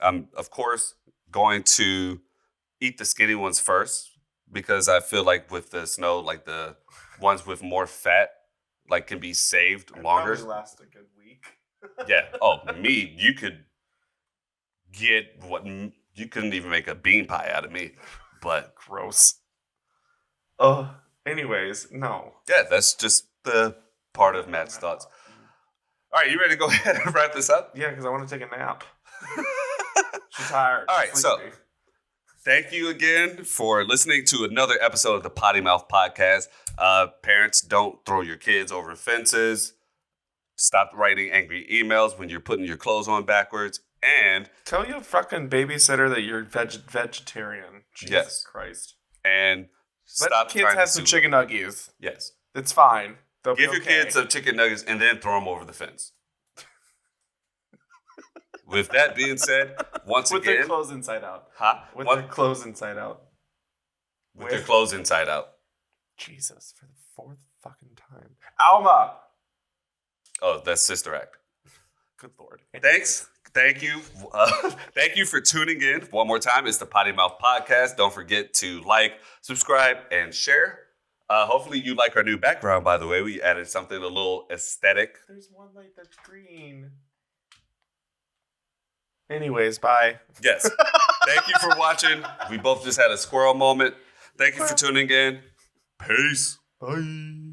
of course going to eat the skinny ones first because I feel like with the snow, like the ones with more fat, like can be saved longer. Probably last a good week. Yeah. Oh, me, you could get you couldn't even make a bean pie out of me, but Gross. Anyways, no. yeah, that's just the part of Matt's thoughts. All right, you ready to go ahead and wrap this up? Yeah, because I want to take a nap. She's tired. All right, so thank you again for listening to another episode of the Potty Mouth Podcast. Parents, don't throw your kids over fences. Stop writing angry emails when you're putting your clothes on backwards. And tell your fucking babysitter that you're vegetarian. Jesus Christ. And let stop kids trying have to some chicken nuggets. Yes. It's fine. They'll Give be your okay. kids some chicken nuggets and then throw them over the fence. With that being said, once with again... their clothes inside out. Huh? With their clothes inside out. With their clothes inside out. Jesus, for the fourth fucking time. Alma! Oh, that's Sister Act. Good Lord. Thanks. Thank you. Thank you for tuning in. One more time, it's the Potty Mouth Podcast. Don't forget to like, subscribe, and share. Hopefully you like our new background, by the way. We added something a little aesthetic. There's one light that's green. Anyways, bye. Yes. Thank you for watching. We both just had a squirrel moment. Thank you for tuning in. Peace. Bye.